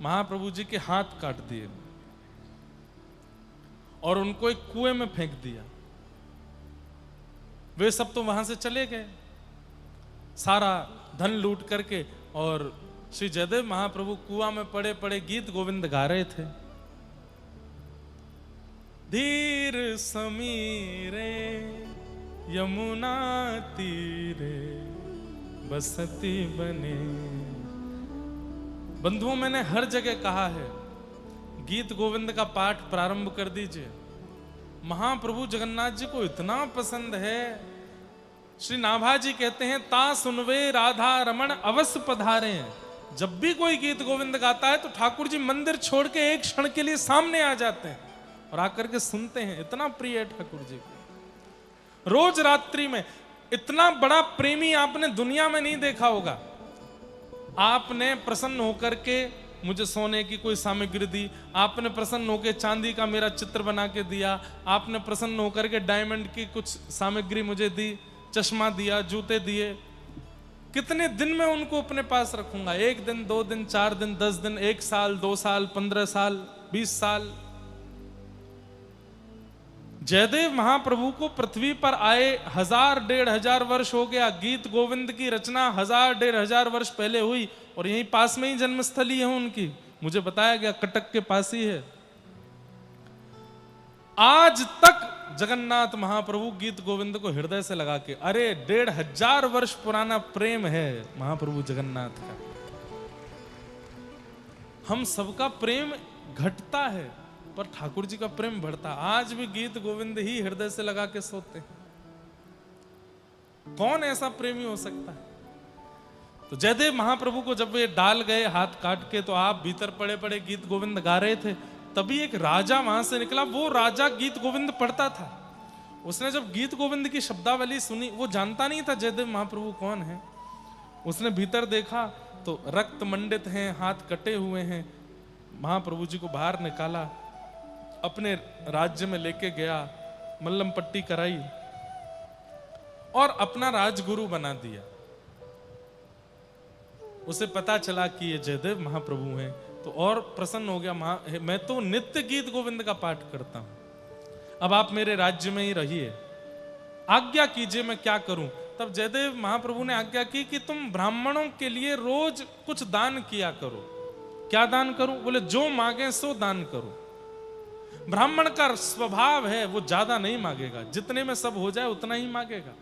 महाप्रभु जी के हाथ काट दिए और उनको एक कुएं में फेंक दिया। वे सब तो वहां से चले गए सारा धन लूट करके, और श्री जयदेव महाप्रभु कुआं में पड़े पड़े गीत गोविंद गा रहे थे। धीर समीरे यमुना तीरे बसती बने। बंधुओं, मैंने हर जगह कहा है, गीत गोविंद का पाठ प्रारंभ कर दीजिए। महाप्रभु जगन्नाथ जी को इतना पसंद है, श्री नाभा जी कहते हैं ता सुनवे राधा रमण अवश्य पधारे हैं। जब भी कोई गीत गोविंद गाता है तो ठाकुर जी मंदिर छोड़ के एक क्षण के लिए सामने आ जाते हैं और आकर के सुनते हैं। इतना प्रिय है ठाकुर जी को। रोज रात्रि में इतना बड़ा प्रेमी आपने दुनिया में नहीं देखा होगा। आपने प्रसन्न होकर के मुझे सोने की कोई सामग्री दी, आपने प्रसन्न होकर चांदी का मेरा चित्र बना के दिया, आपने प्रसन्न होकर के डायमंड की कुछ सामग्री मुझे दी, चश्मा दिया, जूते दिए। कितने दिन में उनको अपने पास रखूंगा? 1 दिन, 2 दिन, 4 दिन, 10 दिन, 1 साल, 2 साल, 15 साल, 20 साल। जयदेव महाप्रभु को पृथ्वी पर आए 1000-1500 वर्ष हो गया। गीत गोविंद की रचना 1000-1500 वर्ष पहले हुई और यहीं पास में ही जन्मस्थली है उनकी। मुझे बताया गया कटक के पास ही है। आज तक जगन्नाथ महाप्रभु गीत गोविंद को हृदय से लगा के, अरे 1500 वर्ष पुराना प्रेम है महाप्रभु जगन्नाथ का। हम सबका प्रेम घटता है पर ठाकुर जी का प्रेम बढ़ता। आज भी गीत गोविंद ही हृदय से लगा के सोते हैं। कौन ऐसा प्रेमी हो सकता है? तो जयदेव महाप्रभु को जब वे डाल गए हाथ काट के, तो आप भीतर पड़े पड़े गीत गोविंद गा रहे थे। तभी एक राजा वहां से निकला। वो राजा गीत गोविंद पढ़ता था। उसने जब गीत गोविंद की शब्दावली सुनी, वो जानता नहीं था जयदेव महाप्रभु कौन है। उसने भीतर देखा तो रक्त मंडित हैं, हाथ कटे हुए हैं। महाप्रभु जी को बाहर निकाला, अपने राज्य में लेके गया, मल्लम पट्टी कराई और अपना राजगुरु बना दिया। उसे पता चला कि ये जयदेव महाप्रभु हैं, तो और प्रसन्न हो गया। मैं तो नित्य गीत गोविंद का पाठ करता हूं, अब आप मेरे राज्य में ही रहिए, आज्ञा कीजिए मैं क्या करूं। तब जयदेव महाप्रभु ने आज्ञा की कि तुम ब्राह्मणों के लिए रोज कुछ दान किया करो। क्या दान करूं? बोले जो मांगे सो दान करो। ब्राह्मण का स्वभाव है, वो ज्यादा नहीं मांगेगा, जितने में सब हो जाए उतना ही मांगेगा।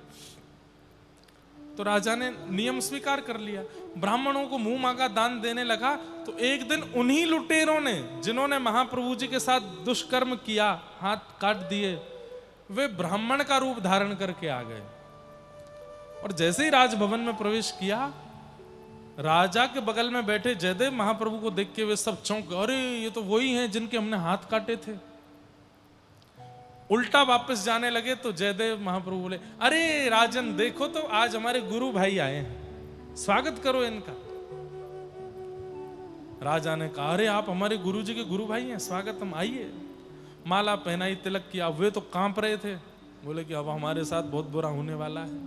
तो राजा ने नियम स्वीकार कर लिया, ब्राह्मणों को मुंह मांगा दान देने लगा। तो एक दिन उन्हीं लुटेरों ने, जिन्होंने महाप्रभु जी के साथ दुष्कर्म किया, हाथ काट दिए, वे ब्राह्मण का रूप धारण करके आ गए। और जैसे ही राजभवन में प्रवेश किया, राजा के बगल में बैठे जयदेव महाप्रभु को देख के वे सब चौंक गए। अरे ये तो वही हैं जिनके हमने हाथ काटे थे। उल्टा वापस जाने लगे तो जयदेव महाप्रभु बोले, अरे राजन देखो तो आज हमारे गुरु भाई आए हैं, स्वागत करो इनका। राजा ने कहा, अरे आप हमारे गुरु जी के गुरु भाई हैं, स्वागत, हम आइए। माला पहनाई, तिलक किया। वे तो कांप रहे थे, बोले कि अब हमारे साथ बहुत बुरा होने वाला है।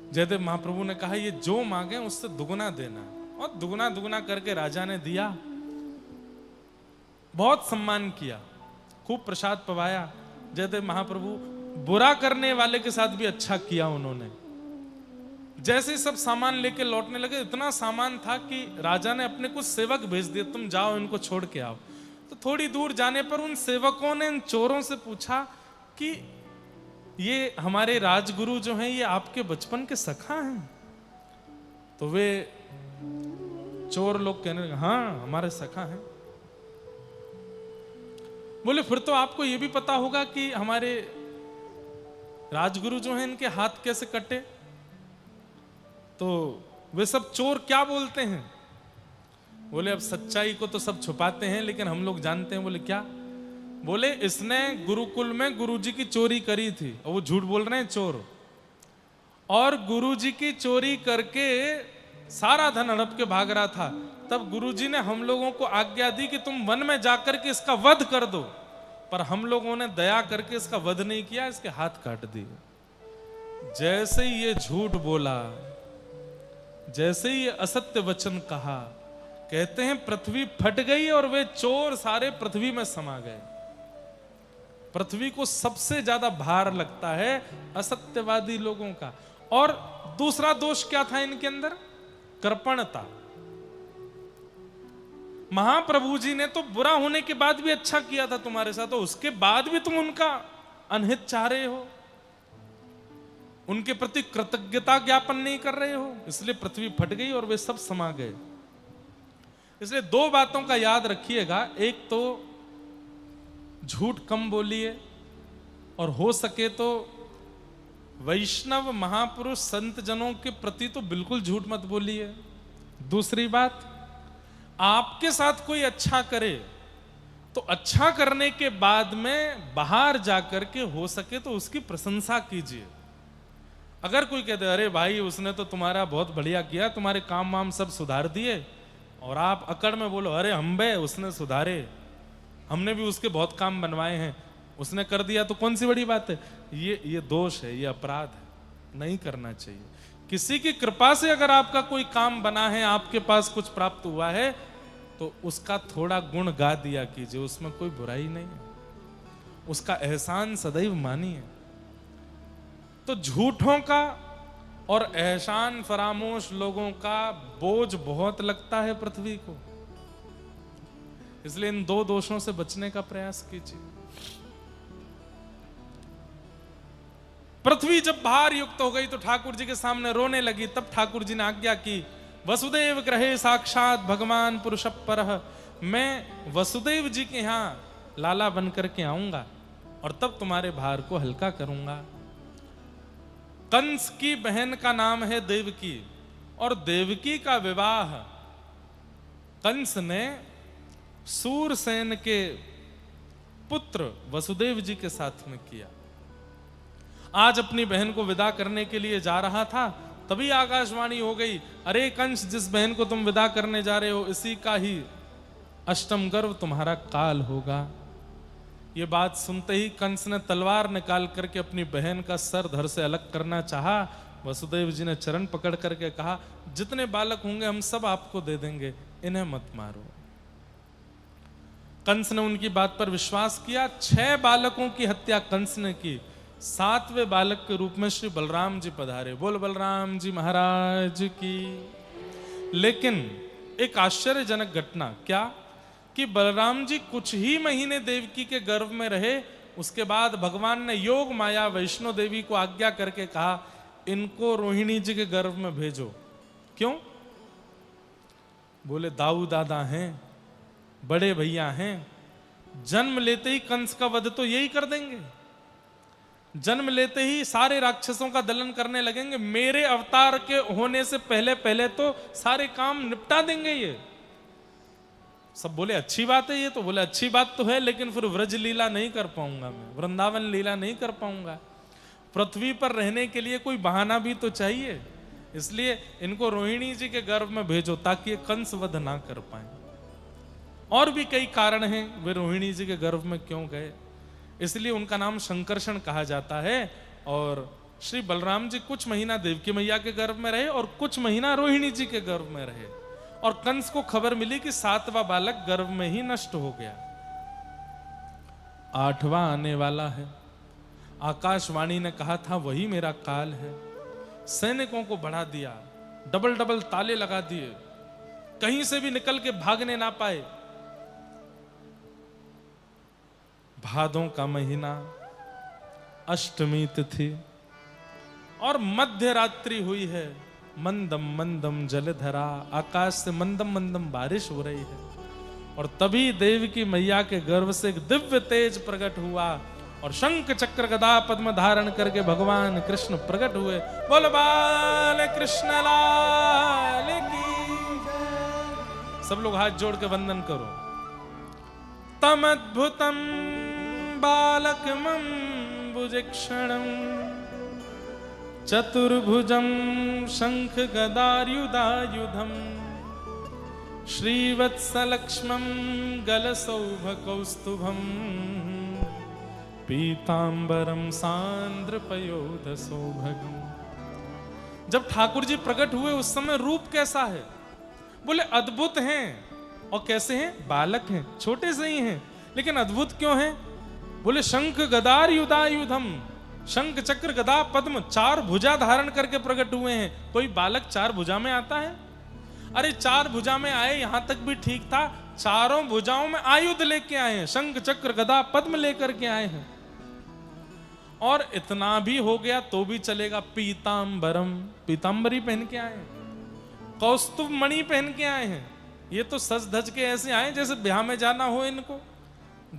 जयदेव महाप्रभु ने कहा, ये जो मांगे उससे दुगुना देना। और दुगुना दुगुना करके राजा ने दिया। बहुत सम्मान किया, खूब प्रसाद पवाया। जयदेव महाप्रभु बुरा करने वाले के साथ भी अच्छा किया उन्होंने। जैसे सब सामान लेके लौटने लगे, इतना सामान था कि राजा ने अपने कुछ सेवक भेज दिए, तुम जाओ इनको छोड़ के आओ। तो थोड़ी दूर जाने पर उन सेवकों ने इन चोरों से पूछा कि ये हमारे राजगुरु जो हैं ये आपके बचपन के सखा हैं? तो वे चोर लोग कहने लगे, हाँ हमारे सखा हैं। बोले फिर तो आपको ये भी पता होगा कि हमारे राजगुरु जो हैं इनके हाथ कैसे कटे। तो वे सब चोर क्या बोलते हैं? बोले अब सच्चाई को तो सब छुपाते हैं लेकिन हम लोग जानते हैं। बोले क्या? बोले इसने गुरुकुल में गुरुजी की चोरी करी थी, और वो झूठ बोल रहे हैं चोर, और गुरुजी की चोरी करके सारा धन हड़प के भाग रहा था। तब गुरुजी ने हम लोगों को आज्ञा दी कि तुम वन में जाकर के इसका वध कर दो, पर हम लोगों ने दया करके इसका वध नहीं किया, इसके हाथ काट दिए। जैसे ही ये झूठ बोला, जैसे ही ये असत्य वचन कहा, कहते हैं पृथ्वी फट गई और वे चोर सारे पृथ्वी में समा गए। पृथ्वी को सबसे ज्यादा भार लगता है असत्यवादी लोगों का। और दूसरा दोष क्या था इनके अंदर? कृपणता। महाप्रभु जी ने तो बुरा होने के बाद भी अच्छा किया था तुम्हारे साथ, तो उसके बाद भी तुम उनका अनहित चाह रहे हो, उनके प्रति कृतज्ञता ज्ञापन नहीं कर रहे हो, इसलिए पृथ्वी फट गई और वे सब समा गए। इसलिए दो बातों का याद रखिएगा, एक तो झूठ कम बोलिए, और हो सके तो वैष्णव महापुरुष संत जनों के प्रति तो बिल्कुल झूठ मत बोलिए। दूसरी बात, आपके साथ कोई अच्छा करे तो अच्छा करने के बाद में बाहर जाकर के हो सके तो उसकी प्रशंसा कीजिए। अगर कोई कहते अरे भाई उसने तो तुम्हारा बहुत बढ़िया किया, तुम्हारे काम वाम सब सुधार दिए, और आप अकड़ में बोलो अरे हम बे उसने सुधारे, हमने भी उसके बहुत काम बनवाए हैं, उसने कर दिया तो कौन सी बड़ी बात है। ये दोष है, ये अपराध है, नहीं करना चाहिए। किसी की कृपा से अगर आपका कोई काम बना है, आपके पास कुछ प्राप्त हुआ है, तो उसका थोड़ा गुण गा दिया कीजिए, उसमें कोई बुराई नहीं है, उसका एहसान सदैव मानिए। तो झूठों का और एहसान फरामोश लोगों का बोझ बहुत लगता है पृथ्वी को, इसलिए इन दो दोषों से बचने का प्रयास कीजिए। पृथ्वी जब भार युक्त हो गई तो ठाकुर जी के सामने रोने लगी। तब ठाकुर जी ने आज्ञा की, वसुदेव ग्रहे साक्षात भगवान पुरुष परः, मैं वसुदेव जी के यहां लाला बन करके आऊंगा और तब तुम्हारे भार को हल्का करूंगा। कंस की बहन का नाम है देवकी, और देवकी का विवाह कंस ने सूरसेन के पुत्र वसुदेव जी के साथ में किया। आज अपनी बहन को विदा करने के लिए जा रहा था, तभी आकाशवाणी हो गई, अरे कंस, जिस बहन को तुम विदा करने जा रहे हो इसी का ही अष्टम गर्भ तुम्हारा काल होगा। ये बात सुनते ही कंस ने तलवार निकाल करके अपनी बहन का सर धड़ से अलग करना चाहा। वसुदेव जी ने चरण पकड़ करके कहा, जितने बालक होंगे हम सब आपको दे देंगे, इन्हें मत मारो। कंस ने उनकी बात पर विश्वास किया। 6 बालकों की हत्या कंस ने की। 7वें बालक के रूप में श्री बलराम जी पधारे। बोल बलराम जी महाराज की। लेकिन एक आश्चर्यजनक घटना, क्या कि बलराम जी कुछ ही महीने देवकी के गर्भ में रहे, उसके बाद भगवान ने योग माया वैष्णो देवी को आज्ञा करके कहा, इनको रोहिणी जी के गर्भ में भेजो। क्यों? बोले दाऊ दादा हैं, बड़े भैया हैं, जन्म लेते ही कंस का वध तो यही कर देंगे, जन्म लेते ही सारे राक्षसों का दलन करने लगेंगे, मेरे अवतार के होने से पहले पहले तो सारे काम निपटा देंगे ये। सब बोले अच्छी बात है ये तो। बोले अच्छी बात तो है, लेकिन फिर व्रज लीला नहीं कर पाऊंगा मैं, वृंदावन लीला नहीं कर पाऊंगा। पृथ्वी पर रहने के लिए कोई बहाना भी तो चाहिए, इसलिए इनको रोहिणी जी के गर्भ में भेजो ताकि ये कंस वध ना कर पाए। और भी कई कारण हैं वे रोहिणी जी के गर्भ में क्यों गए, इसलिए उनका नाम शंकरषण कहा जाता है। और श्री बलराम जी कुछ महीना देवकी मैया के गर्भ में रहे और कुछ महीना रोहिणी जी के गर्भ में रहे, और कंस को खबर मिली कि 7वां बालक गर्भ में ही नष्ट हो गया, 8वां आने वाला है। आकाशवाणी ने कहा था वही मेरा काल है। सैनिकों को बढ़ा दिया, डबल डबल ताले लगा दिए, कहीं से भी निकल के भागने ना पाए। भादों का महीना, अष्टमी तिथि और मध्य रात्रि हुई है। मंदम मंदम जलधरा, आकाश से मंदम मंदम बारिश हो रही है। और तभी देव की मैया के गर्भ से एक दिव्य तेज प्रकट हुआ और शंख चक्र गदा पद्म धारण करके भगवान कृष्ण प्रकट हुए। बोल बाल कृष्ण लाल की जय। सब लोग हाथ जोड़ के वंदन करो। तम अद्भुतम बालकमं भुजक्षणं चतुर्भुजं शंख गदायुधायुधं श्रीवत्सलक्ष्मं गलसौभकौस्तुभं पीतांबरम सांद्रपयोध सौभगम। जब ठाकुर जी प्रकट हुए उस समय रूप कैसा है? बोले अद्भुत हैं। और कैसे हैं? बालक हैं, छोटे से ही हैं, लेकिन अद्भुत क्यों हैं? बोले शंख गदार युधायुधम, शंख चक्र गदा पद्म, चार भुजा धारण करके प्रकट हुए हैं। कोई बालक चार भुजा में आता है? अरे चार भुजा में आए यहां तक भी ठीक था, चारों भुजाओं में आयुध लेके आए हैं, शंख चक्र गदा पद्म लेकर के आए हैं। और इतना भी हो गया तो भी चलेगा। पीतांबरम, पीतांबरी पहन के आए हैं, कौस्तुभ मणि पहन के आए हैं। ये तो सज धज के ऐसे आए जैसे ब्याह में जाना हो इनको।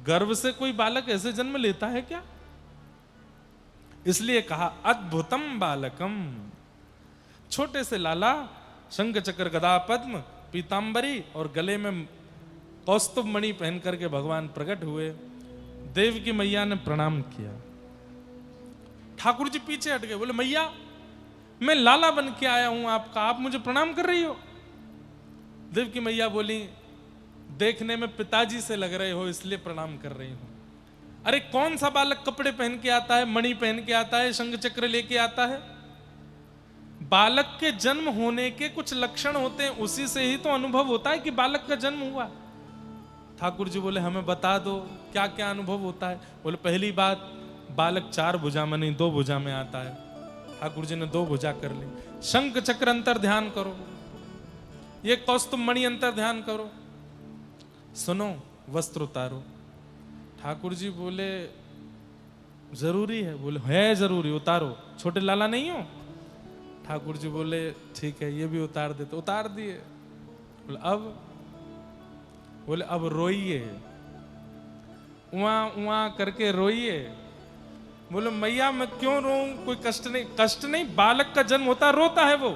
गर्भ से कोई बालक ऐसे जन्म लेता है क्या? इसलिए कहा अद्भुतम बालकम। छोटे से लाला, शंख चक्र गदा पद्म, पीतांबरी और गले में कौस्तुभ मणि पहन करके भगवान प्रकट हुए। देव की मैया ने प्रणाम किया। ठाकुर जी पीछे हट गए। बोले मैया मैं लाला बन के आया हूं आपका, आप मुझे प्रणाम कर रही हो? देव की मैया बोली देखने में पिताजी से लग रहे हो इसलिए प्रणाम कर रही हूं। अरे कौन सा बालक कपड़े पहन के आता है, मणि पहन के आता है, शंख चक्र लेके आता है? बालक के जन्म होने के कुछ लक्षण होते हैं, उसी से ही तो अनुभव होता है कि बालक का जन्म हुआ। ठाकुर जी बोले हमें बता दो क्या क्या अनुभव होता है। बोले पहली बात, बालक चार भुजा में नहीं दो भुजा में आता है। ठाकुर जी ने दो भुजा कर ली। शंख चक्र अंतर ध्यान करो, ये कौस्तुभ मणि अंतर ध्यान करो। सुनो वस्त्र उतारो। ठाकुर जी बोले जरूरी है? बोले है जरूरी, उतारो। छोटे लाला नहीं हो? ठाकुर जी बोले ठीक है ये भी उतार दे। तो उतार दिए। बोले अब? बोले अब रोइए, उआ उआ करके रोइए। बोले मैया मैं क्यों रोऊं? कोई कष्ट नहीं। कष्ट नहीं, बालक का जन्म होता रोता है वो।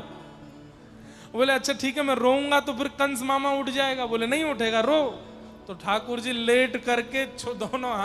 बोले अच्छा ठीक है मैं रोऊंगा तो फिर कंस मामा उठ जाएगा। बोले नहीं उठेगा, रो। तो ठाकुर जी लेट करके दोनों हाथ